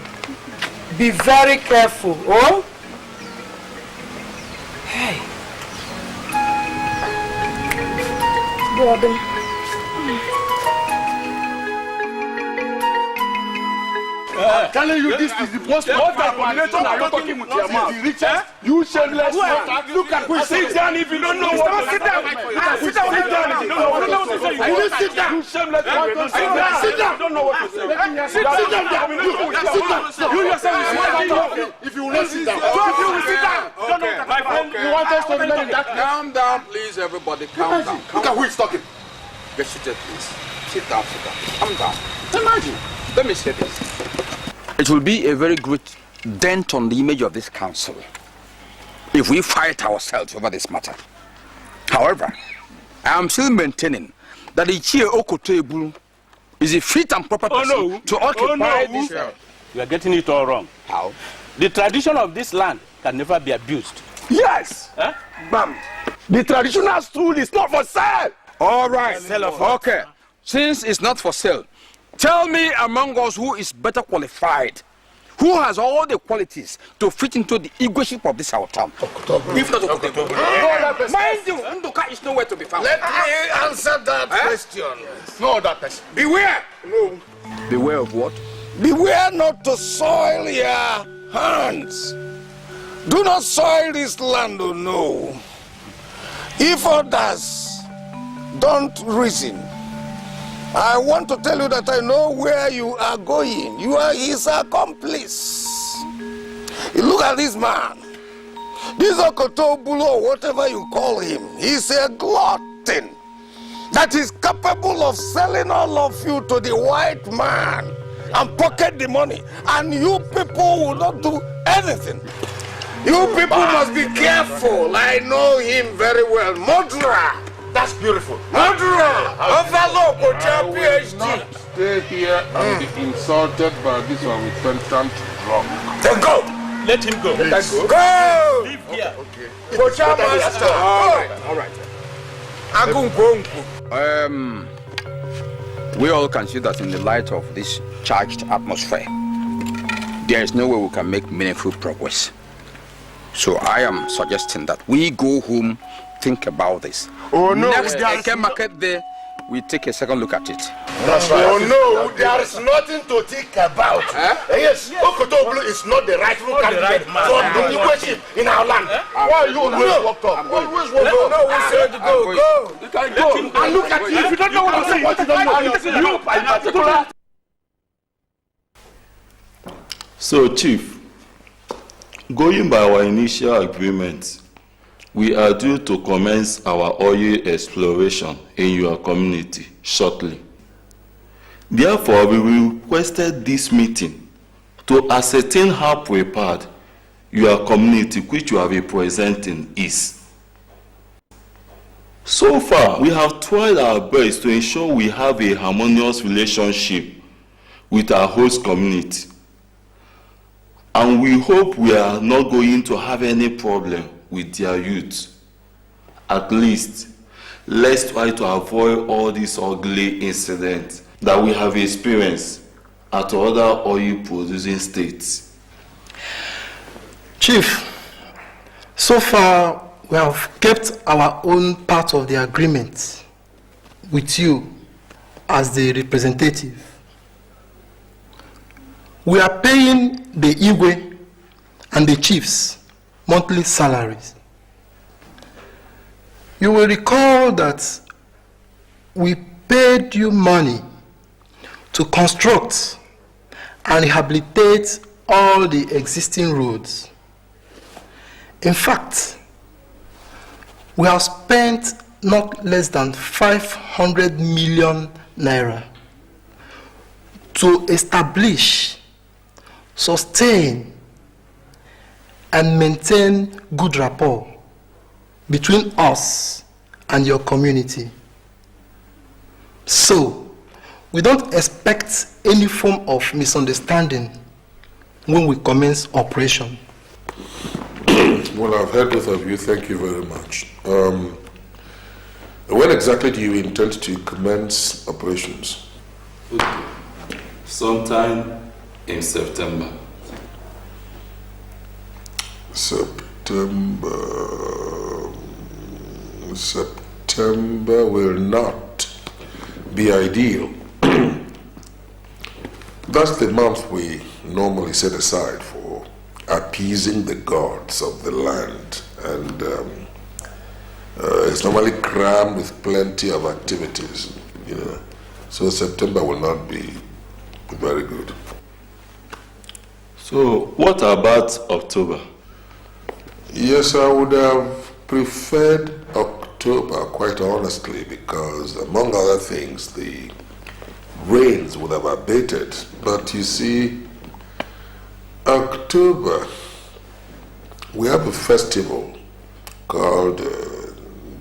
Be very careful. Oh? Hey. Gordon. I'm telling you, this is the most abomination are you talking with your mouth? You shameless man. Look at me. Sit down if you don't know what to say. Sit down if you don't know what to say. You sit down. You shameless man. Sit down. You don't know what to say. Sit down. You yourself is smiling. If you will not sit down. Two of you will sit down. My friend, you want us to remain in that? Calm down, please, everybody. Calm down. Look at who is talking. Get seated, please. Sit down, sit down. Calm down. Imagine. Let me say this. It will be a very great dent on the image of this council if we fight ourselves over this matter. However, I am still maintaining that Ichie Okoto is a fit and proper person to occupy this. You are getting it all wrong. How? The tradition of this land can never be abused. Yes! Huh? Bam! The traditional stool is not for sale! All right. Okay. Since it's not for sale, tell me among us who is better qualified, who has all the qualities to fit into the leadership of this our town. If not Okotobulu. Mind you, Nduka is nowhere to be found. Let me answer that question. No other person. Beware! No. Beware of what? Beware not to soil your hands. Do not soil this land, oh no. If others don't reason, I want to tell you that I know where you are going. You are his accomplice. You look at this man. This Okotobulu, or whatever you call him, he's a glutton that is capable of selling all of you to the white man and pocket the money. And you people will not do anything. You people must be careful. I know him very well. Murderer. That's beautiful. Murderer. Overlook or PhD. Stay here and be insulted by this unrepentant drunk. Then go. Let him go. Let's go. Leave here. Okay. Pocha master. All right. We all can see that in the light of this charged atmosphere, there is no way we can make meaningful progress. So I am suggesting that we go home, think about this. Oh no, next Eke market day, we take a second look at it. That's right. Oh no, there is nothing to think about. Yes, Okotobulu is not the rightful candidate for the leadership in our land. Why are you always walked up? Always walked up. No, we said go, go. You can go. And look at you. If you don't know what I'm saying, what you don't know. You in particular. So, Chief, going by our initial agreement, we are due to commence our oil exploration in your community shortly. Therefore, we requested this meeting to ascertain how prepared your community, which you are representing, is. So far, we have tried our best to ensure we have a harmonious relationship with our host community. And we hope we are not going to have any problem with their youth. At least, let's try to avoid all these ugly incidents that we have experienced at other oil-producing states. Chief, so far we have kept our own part of the agreement with you as the representative. We are paying the IGWE and the chiefs monthly salaries. You will recall that we paid you money to construct and rehabilitate all the existing roads. In fact, we have spent not less than 500 million naira to establish, sustain, and maintain good rapport between us and your community. So, we don't expect any form of misunderstanding when we commence operation. Well, I've heard both of you. Thank you very much. When exactly do you intend to commence operations? Sometime in September. September will not be ideal. That's the month we normally set aside for appeasing the gods of the land, and it's normally crammed with plenty of activities, you know. So September will not be very good. So what about October? Yes, I would have preferred October, quite honestly, because among other things, the rains would have abated. But you see, October, we have a festival called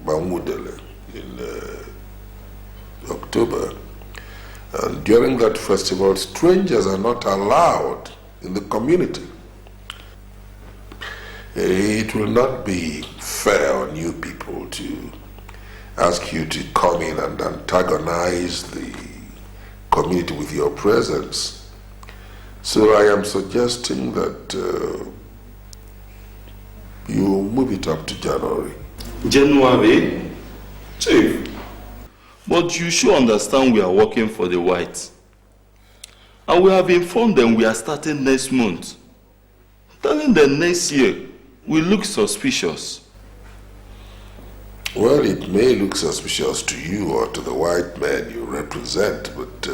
Bamudele in October. And during that festival, strangers are not allowed in the community. It will not be fair on you people to ask you to come in and antagonize the community with your presence. So I am suggesting that you move it up to January. January? Chief, but you should understand we are working for the whites. And we have informed them we are starting next month. Telling them next year will look suspicious. Well, it may look suspicious to you or to the white men you represent, but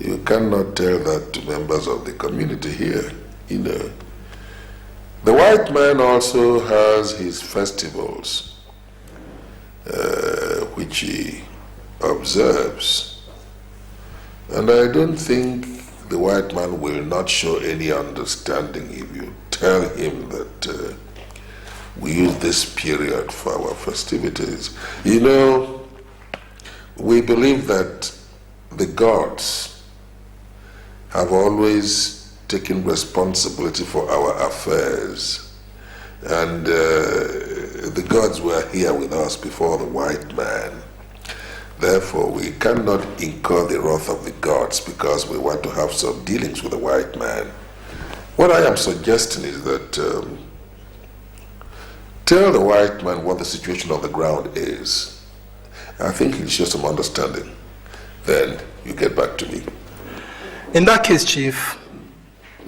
you cannot tell that to members of the community here. You know, the white man also has his festivals, which he observes. And I don't think the white man will not show any understanding if you tell him that we use this period for our festivities. You know, we believe that the gods have always taken responsibility for our affairs. And the gods were here with us before the white man. Therefore, we cannot incur the wrath of the gods because we want to have some dealings with the white man. What I am suggesting is that tell the white man what the situation on the ground is. I think he'll show some understanding. Then you get back to me. In that case, Chief,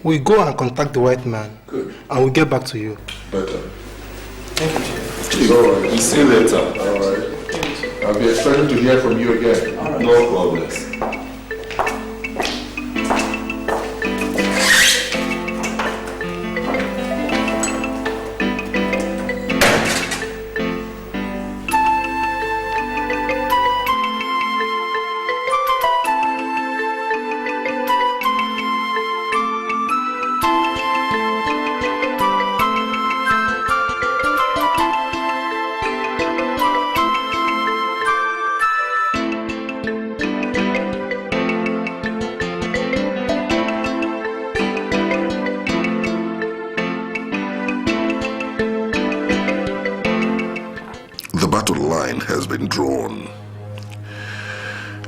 we go and contact the white man. Good. And we'll get back to you. Better. Thank you, Chief. It's all right. We'll see you later. All right. I'll be expecting to hear from you again. All right. No problem. Has been drawn.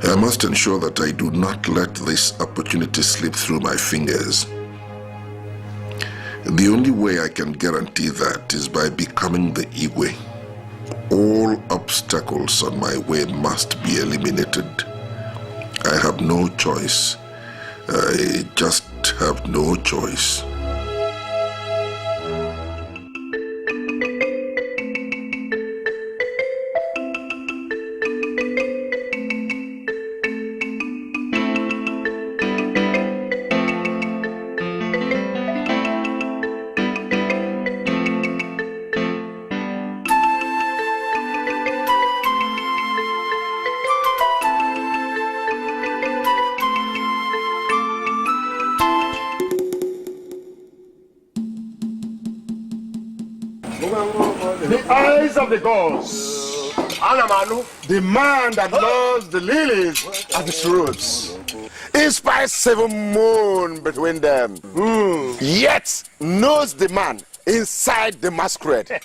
I must ensure that I do not let this opportunity slip through my fingers. The only way I can guarantee that is by becoming the IGWE. All obstacles on my way must be eliminated. I have no choice. I just have no choice. The eyes of the gods. Anamanu, the man that knows the lilies at the roots. Inspires 7 moons between them. Yet knows the man inside the masquerade.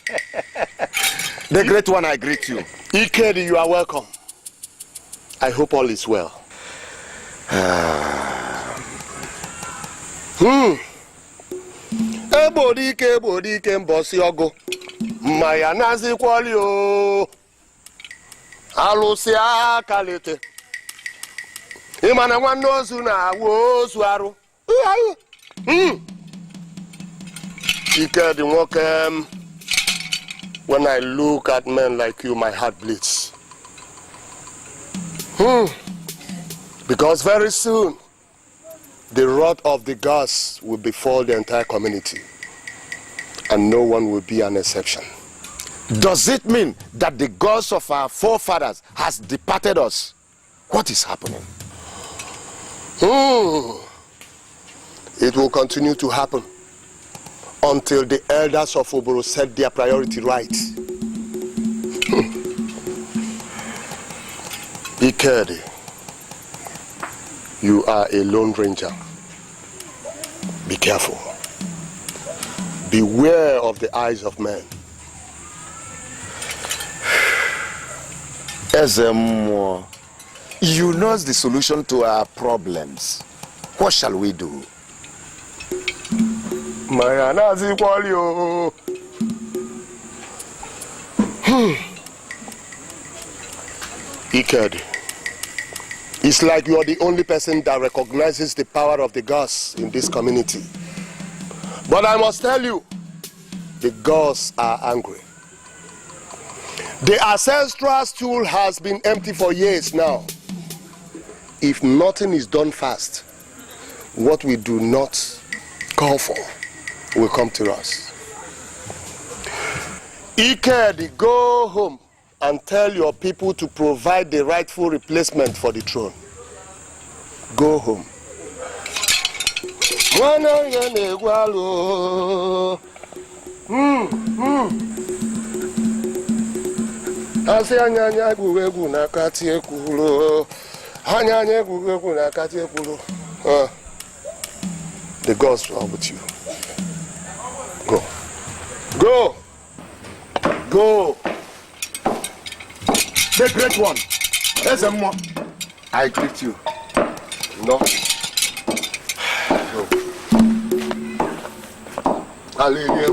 The great one, I greet you. Ikedi, you are welcome. I hope all is well. Ebodike mbosi ogo. Maya nazi kwali o. Alusi akalete. Imana wanozu na wozu aru. Ikedi wokem. When I look at men like you, my heart bleeds. Because very soon, the wrath of the gods will befall the entire community. And no one will be an exception. Does it mean that the gods of our forefathers has departed us? What is happening? It will continue to happen until the elders of Oboro set their priority right. Ikedi, you are a lone ranger. Be careful. Beware of the eyes of men. Ezemo, you know the solution to our problems. What shall we do? Mayanazi Kwalio. Iked, it's like you are the only person that recognizes the power of the gods in this community. But I must tell you, the gods are angry. The ancestral stool has been empty for years now. If nothing is done fast, what we do not call for will come to us. Iked, go home and tell your people to provide the rightful replacement for the throne. Go home. The gods are with you. Go. Go. Go. The great one. There's a more. I greet you. No. Go. Hallelujah.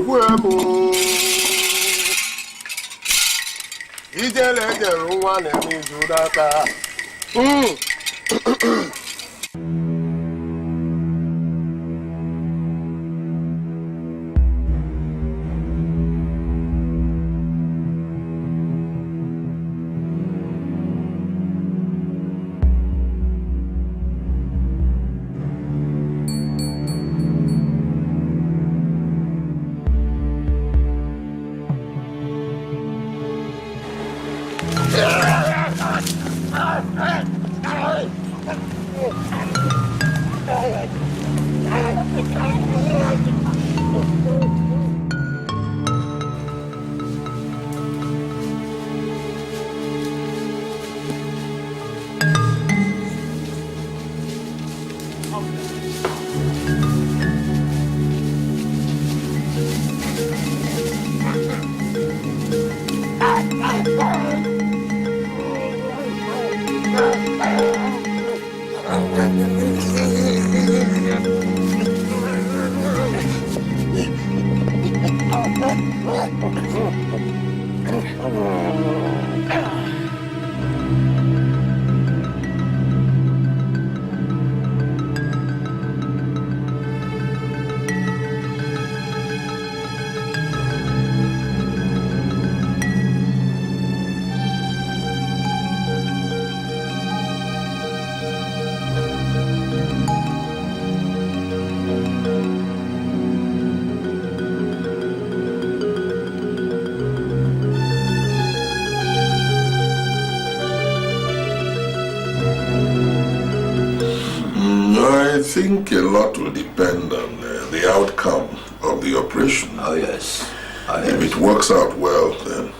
I think a lot will depend on the outcome of the operation. Oh yes. If it works out well, then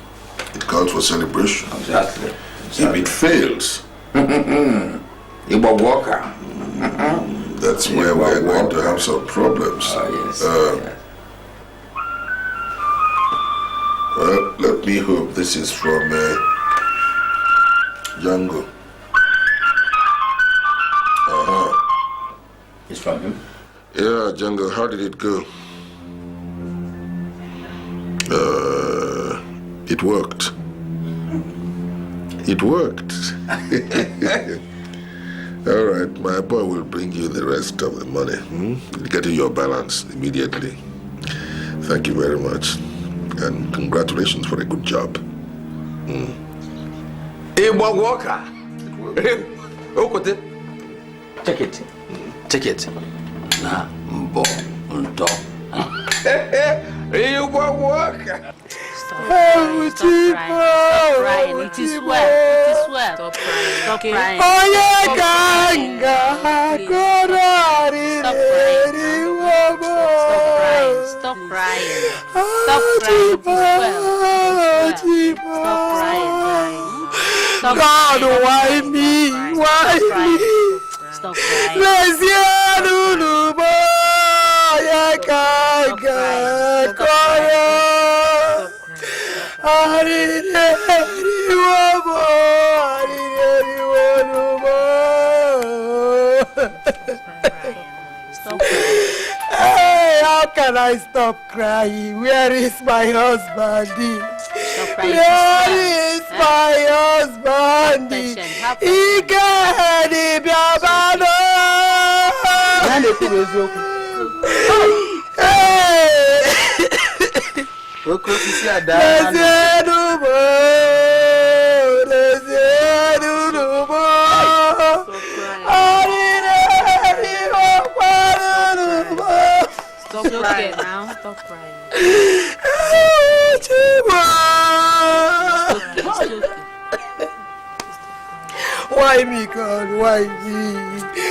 it calls for celebration. Exactly. If it fails, that's where we're going to have some problems. Oh yes. Well, let me hope this is from Django. It's from him? Yeah, Django, how did it go? It worked. It worked. All right, my boy will bring you the rest of the money. You'll get you your balance immediately. Thank you very much. And congratulations for a good job. Check it. Check it. Na mbo ndo. Stop crying. Stop crying. It is well. It is well. Stop crying. Stop crying. Oh, ganga. Stop crying. Stop crying. Stop crying. Stop crying. It is well. Stop crying. Stop God, why me? Why me? Stop crying. Let's hear can I stop crying? Where is my husband? Where is my husband? He can't be Stop crying now. Stop crying. Why me, God? Why me?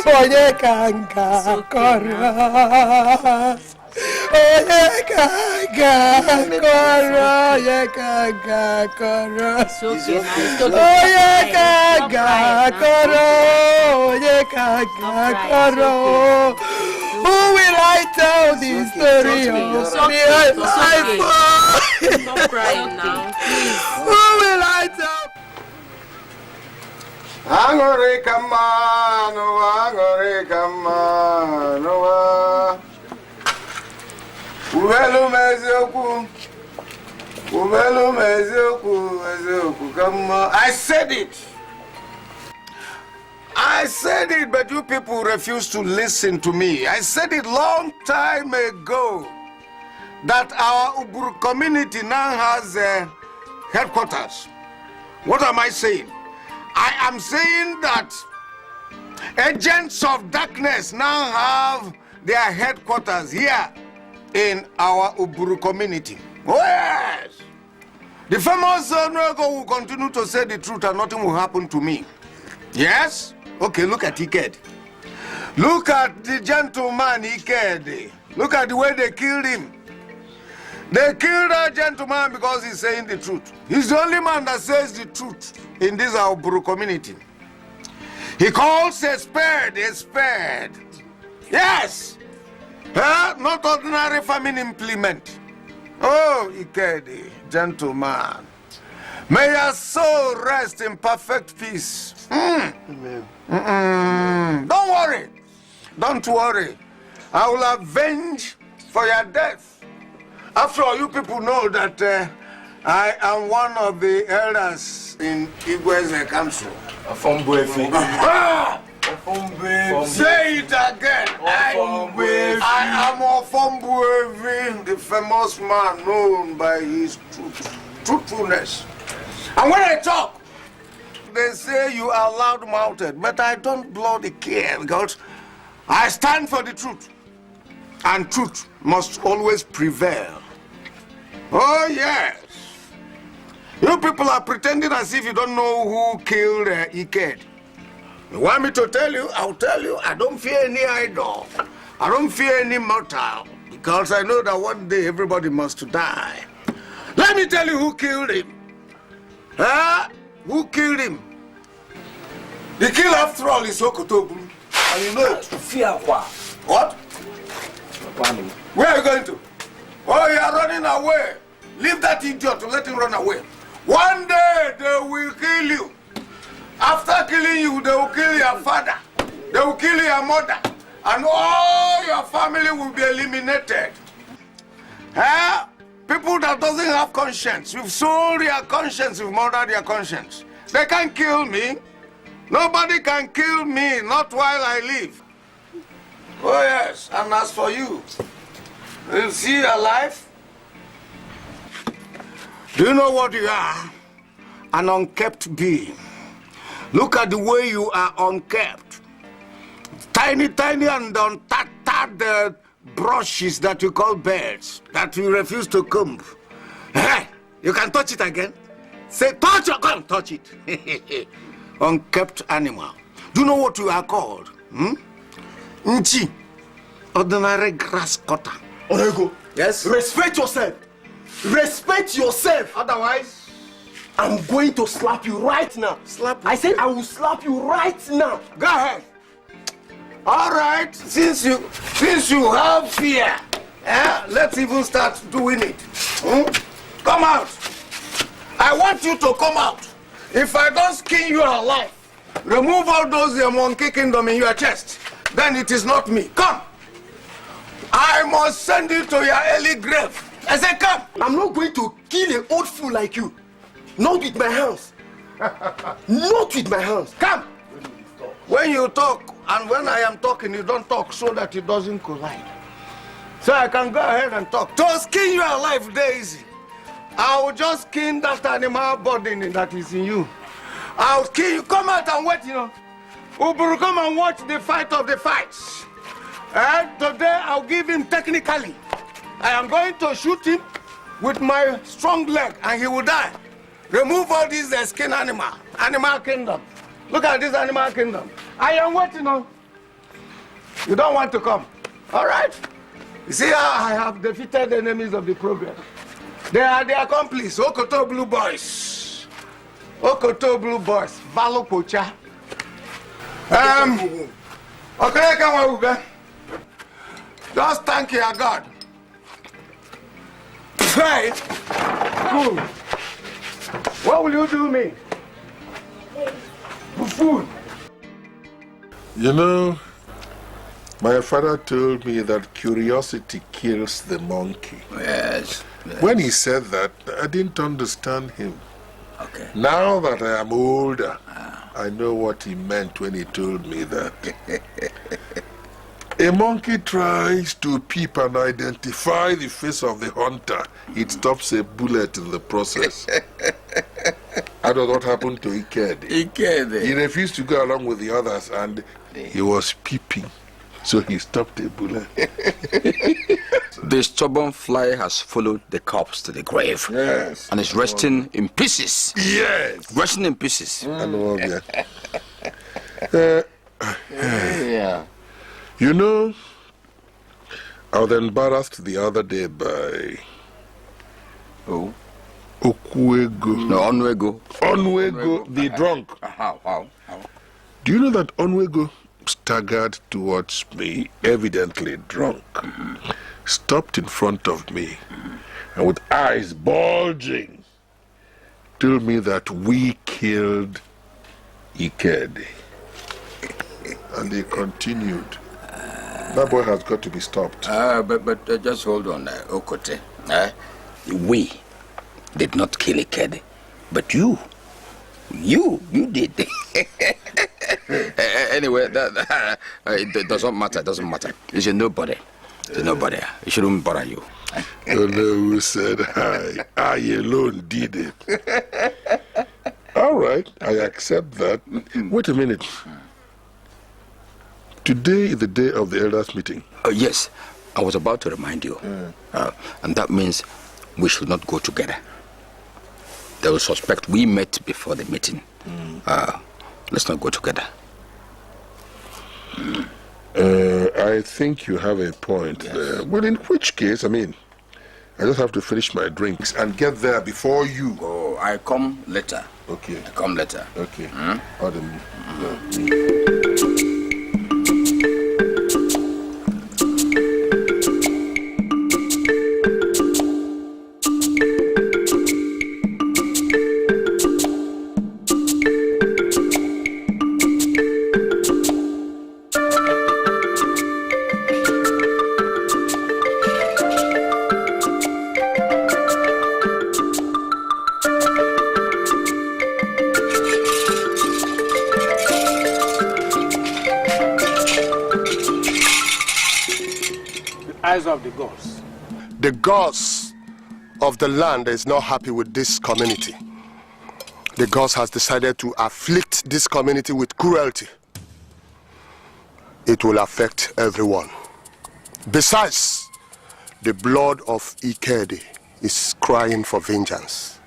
Oye kanga kora. Oye kanga kora. Oye kanga kora. Oye kanga kora. Oye kanga kora. Who will I tell this story of? Stop crying now, please. Who will I tell? Angore kamano, angore kamano. Uvelu mezoku kama. I said it, but you people refuse to listen to me. I said it long time ago that our Uburu community now has headquarters. What am I saying? I am saying that agents of darkness now have their headquarters here in our Uburu community. Oh yes! The famous Nogo will continue to say the truth and nothing will happen to me. Yes? Okay, look at Iked. Look at the gentleman Iked. Look at the way they killed him. They killed that gentleman because he's saying the truth. He's the only man that says the truth in this our Buru community. He calls a spade a spade. Yes! Not ordinary farming implement. Oh, Ikedi, gentleman. May your soul rest in perfect peace. Amen. Don't worry. Don't worry. I will avenge for your death. After all, you people know that I am one of the elders in Igwe's council. Say it again. I am Ofombuevi, the famous man known by his truthfulness. And when I talk, they say you are loud-mouthed, but I don't bloody care because I stand for the truth. And truth must always prevail. Oh, yes. You people are pretending as if you don't know who killed Iked. You want me to tell you? I'll tell you. I don't fear any idol. I don't fear any mortal. Because I know that one day everybody must die. Let me tell you who killed him. Who killed him? The kill, after all, is Okotobu. And you know it. What? Where are you going to? Oh, you are running away. Leave that idiot to let him run away. One day they will kill you. After killing you, they will kill your father. They will kill your mother. And all your family will be eliminated. People that doesn't have conscience. You've sold your conscience, you've murdered your conscience. They can't kill me. Nobody can kill me, not while I live. Oh yes, and as for you, you see your life? Do you know what you are? An unkept being. Look at the way you are unkept. Tiny and untattered brushes that you call birds, that you refuse to comb. You can touch it again. Say, touch it, come touch it. Unkept animal. Do you know what you are called? Nchi. Ordinary grass cutter. Orego. Yes? Respect yourself. Respect yourself. Otherwise, I'm going to slap you right now. Slap? I said I will slap you right now. Go ahead. All right. Since you have fear, let's even start doing it. Come out. I want you to come out. If I don't skin you alive, remove all those monkey kingdom in your chest, then it is not me. Come. I must send you to your early grave. I said, come. I'm not going to kill an old fool like you. Not with my hands. Not with my hands. Come. When you talk and when I am talking, you don't talk so that it doesn't collide. So I can go ahead and talk. To skin you alive, Daisy. I will just skin that animal body that is in you. I'll skin you. Come out and wait, Uburu, come and watch the fight of the fights. And today I'll give him technically. I am going to shoot him with my strong leg and he will die. Remove all these skin animal kingdom. Look at this animal kingdom. I am waiting on. You don't want to come. All right? You see how I have defeated the enemies of the progress. They are the accomplice. Okoto Blue Boys. Okoto Blue Boys. Valo Pocha. OKAKA. Just thank your God. Pray. Food. What will you do me? For food. You know, my father told me that curiosity kills the monkey. Yes. When he said that, I didn't understand him. Okay. Now that I am older, I know what he meant when he told me that. A monkey tries to peep and identify the face of the hunter. It stops a bullet in the process. I don't know what happened to Ikede. He refused to go along with the others and he was peeping. So he stopped a bullet. The stubborn fly has followed the corpse to the grave. Yes. And is resting in pieces. Yes. Resting in pieces. Yeah. You know, I was embarrassed the other day by Okuego. No, Onwego. Onwego, the drunk. How? Do you know that Onwego staggered towards me, evidently drunk, stopped in front of me, and with eyes bulging, told me that we killed Ikede. And he continued. That boy has got to be stopped. But just hold on, Okote. We did not kill Ikede, but you did. Anyway, it doesn't matter. It's a nobody. It shouldn't bother you. You know who said I alone did it. All right, I accept that. Wait a minute. Today is the day of the elders' meeting. Yes, I was about to remind you. And that means we should not go together. They will suspect we met before the meeting. Let's not go together. I think you have a point there. Well, in which case, I just have to finish my drinks and get there before you. Oh, I come later. Okay. I come later. Okay. Of the gods. The gods of the land is not happy with this community. The gods has decided to afflict this community with cruelty. It will affect everyone. Besides, the blood of Ikede is crying for vengeance.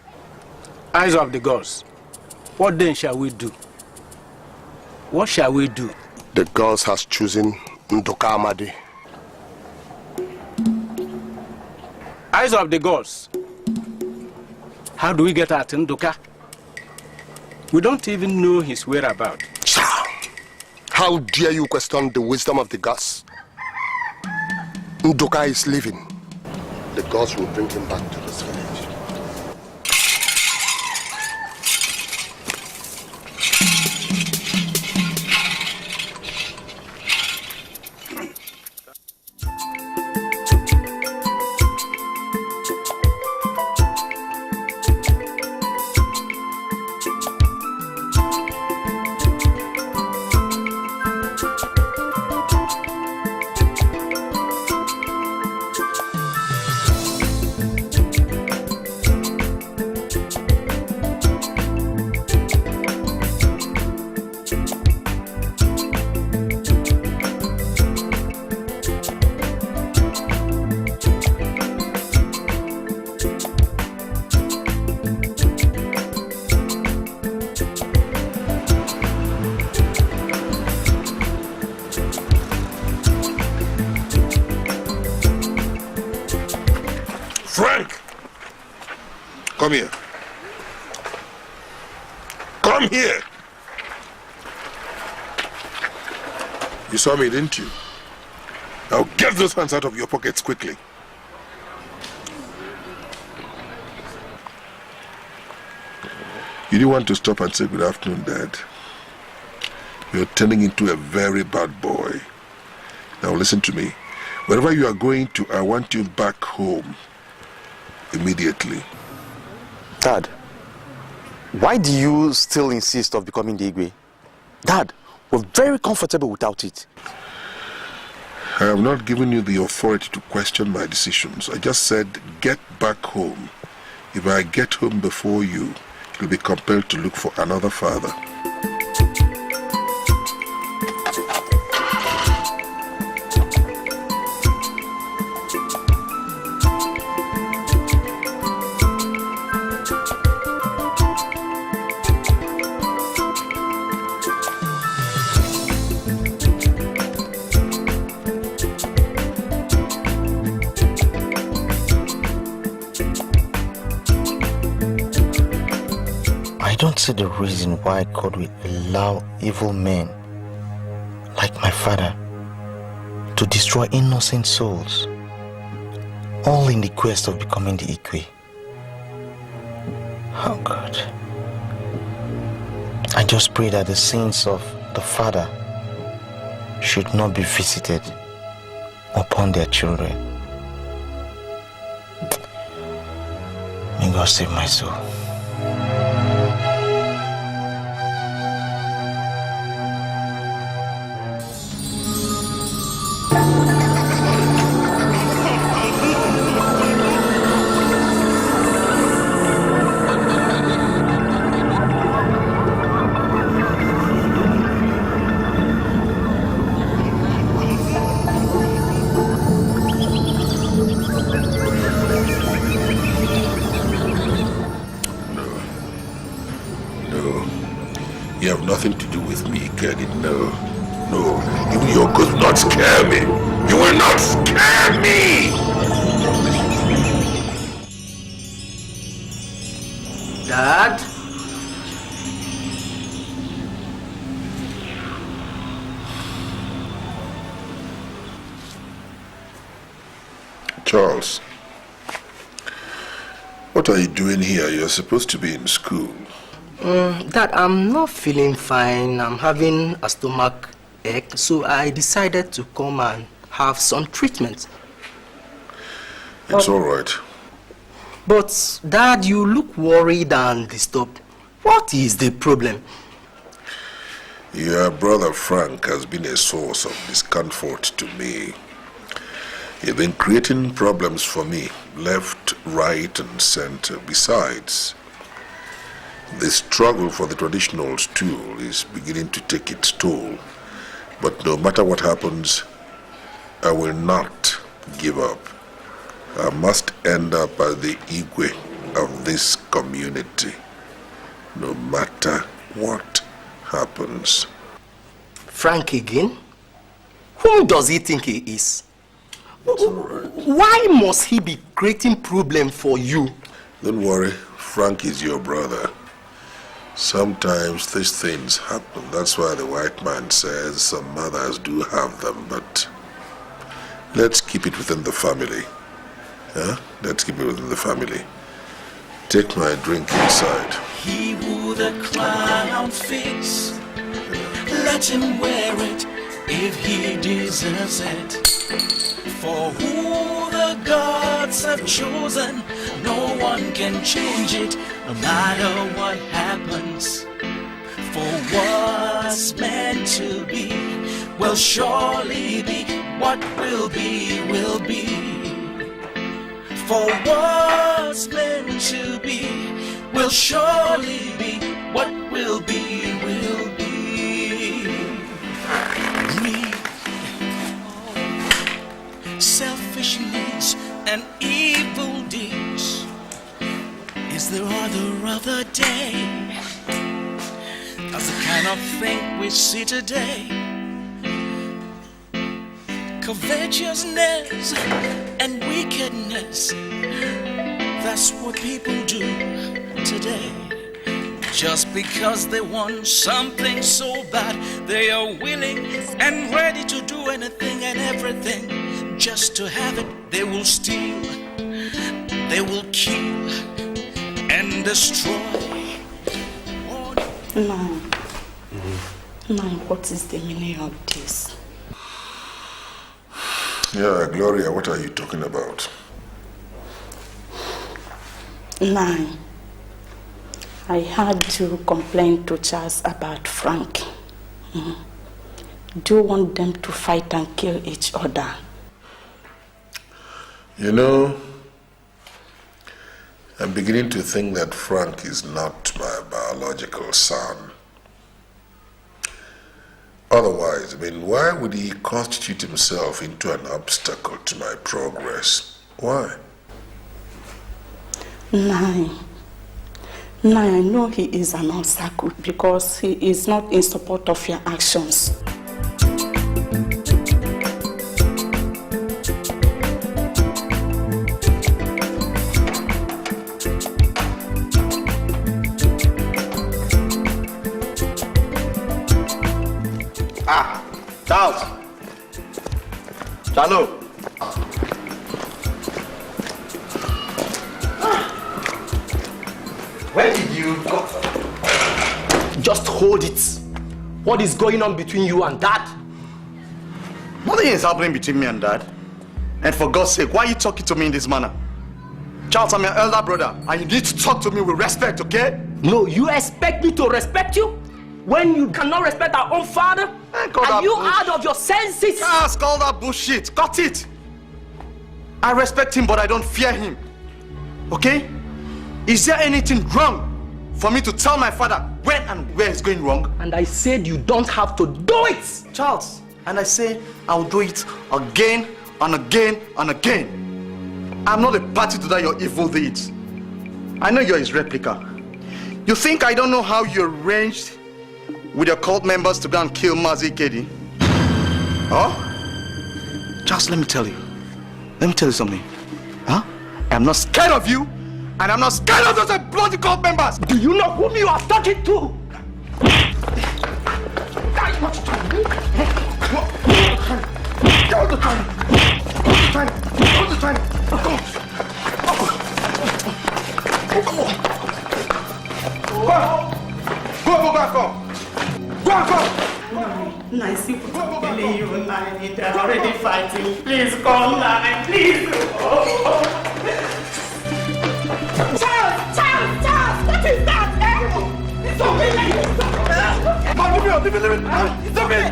Eyes of the gods, what then shall we do? What shall we do? The gods has chosen Ndoka Amadi. Eyes of the gods. How do we get at Ndoka? We don't even know his whereabouts. How dare you question the wisdom of the gods? Ndoka is living. The gods will bring him back to this village. Come here. Come here. You saw me, didn't you? Now get those hands out of your pockets quickly. You didn't want to stop and say good afternoon, Dad. You're turning into a very bad boy. Now listen to me. Wherever you are going to, I want you back home immediately. Dad, why do you still insist of becoming the Igwe? Dad, we're very comfortable without it. I have not given you the authority to question my decisions. I just said, get back home. If I get home before you, you'll be compelled to look for another father. I don't see the reason why God will allow evil men like my father to destroy innocent souls, all in the quest of becoming the Igwe. Oh God. I just pray that the sins of the father should not be visited upon their children. May God save my soul. You have nothing to do with me, get it? No. No. Even your ghost will not scare me. You will not scare me! Dad? Charles, what are you doing here? You're supposed to be in school. Dad, I'm not feeling fine. I'm having a stomach ache, so I decided to come and have some treatment. It's all right. But, Dad, you look worried and disturbed. What is the problem? Your brother Frank has been a source of discomfort to me. He's been creating problems for me, left, right, and center. Besides, the struggle for the traditional stool is beginning to take its toll. But no matter what happens, I will not give up. I must end up as the Igwe of this community, no matter what happens. Frank again? Whom does he think he is? Why must he be creating problem for you? Don't worry, Frank is your brother. Sometimes these things happen. That's why the white man says some mothers do have them, but let's keep it within the family. Huh? Let's keep it within the family. Take my drink inside. He wore the crown fix. Let him wear it if he deserves it. For who the gods have chosen, no one can change it, no matter what happens. For what's meant to be will surely be, what will be, will be. For what's meant to be will surely be, what will be, will be. Greed, selfishness, and evil deeds. Is there other day? That's the kind of thing we see today. Covetousness and wickedness, That's what people do today. Just because they want something so bad, they are willing and ready to do anything and everything just to have it. They will steal, they will kill and destroy. Now, what is the meaning of this? Yeah, Gloria, what are you talking about? 9. I had to complain to Charles about Frank. Do you want them to fight and kill each other? You know, I'm beginning to think that Frank is not my biological son. Otherwise, why would he constitute himself into an obstacle to my progress? Why? 9, I know he is an obstacle because he is not in support of your actions. Charles! Chalo! Where did you go? Just hold it. What is going on between you and Dad? Nothing is happening between me and Dad. And for God's sake, why are you talking to me in this manner? Charles, I'm your elder brother, and you need to talk to me with respect, okay? No, you expect me to respect you? When you cannot respect our own father? Are you out of your senses? Yes, call that bullshit. Got it. I respect him, but I don't fear him. Okay? Is there anything wrong for me to tell my father when and where it's going wrong? And I said you don't have to do it! Charles, and I say I'll do it again and again and again. I'm not a party to that your evil deeds. I know you're his replica. You think I don't know how you arranged with your cult members to go and kill Mazi Kedi? Huh? Just let me tell you something. Huh? I'm not scared of you, and I'm not scared of those bloody cult members. Do you know whom you are talking to? Nice people believe you and they're already fighting. Please come now, please. Charles, what is that? It's okay. Come, leave it. It's okay.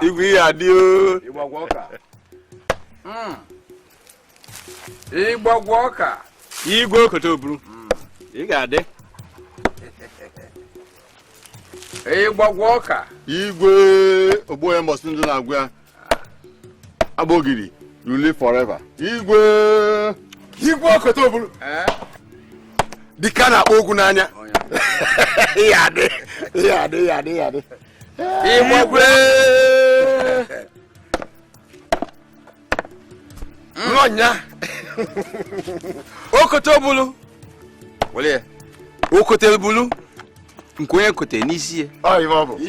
Igwe adio. Igwe okotoburu. Ị ga-adị. Walker. Igwe Oboye must do na Abogiri, you live forever. Igwe Okotobulu. The kind of Ogunanya. Yade. Igwe. Nonya. Okotobulu. Wale. Okotobulu. Nkoye kote nisi. Ai mabo.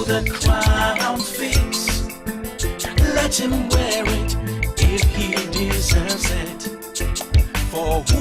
The crown fits, let him wear it if he deserves it. For who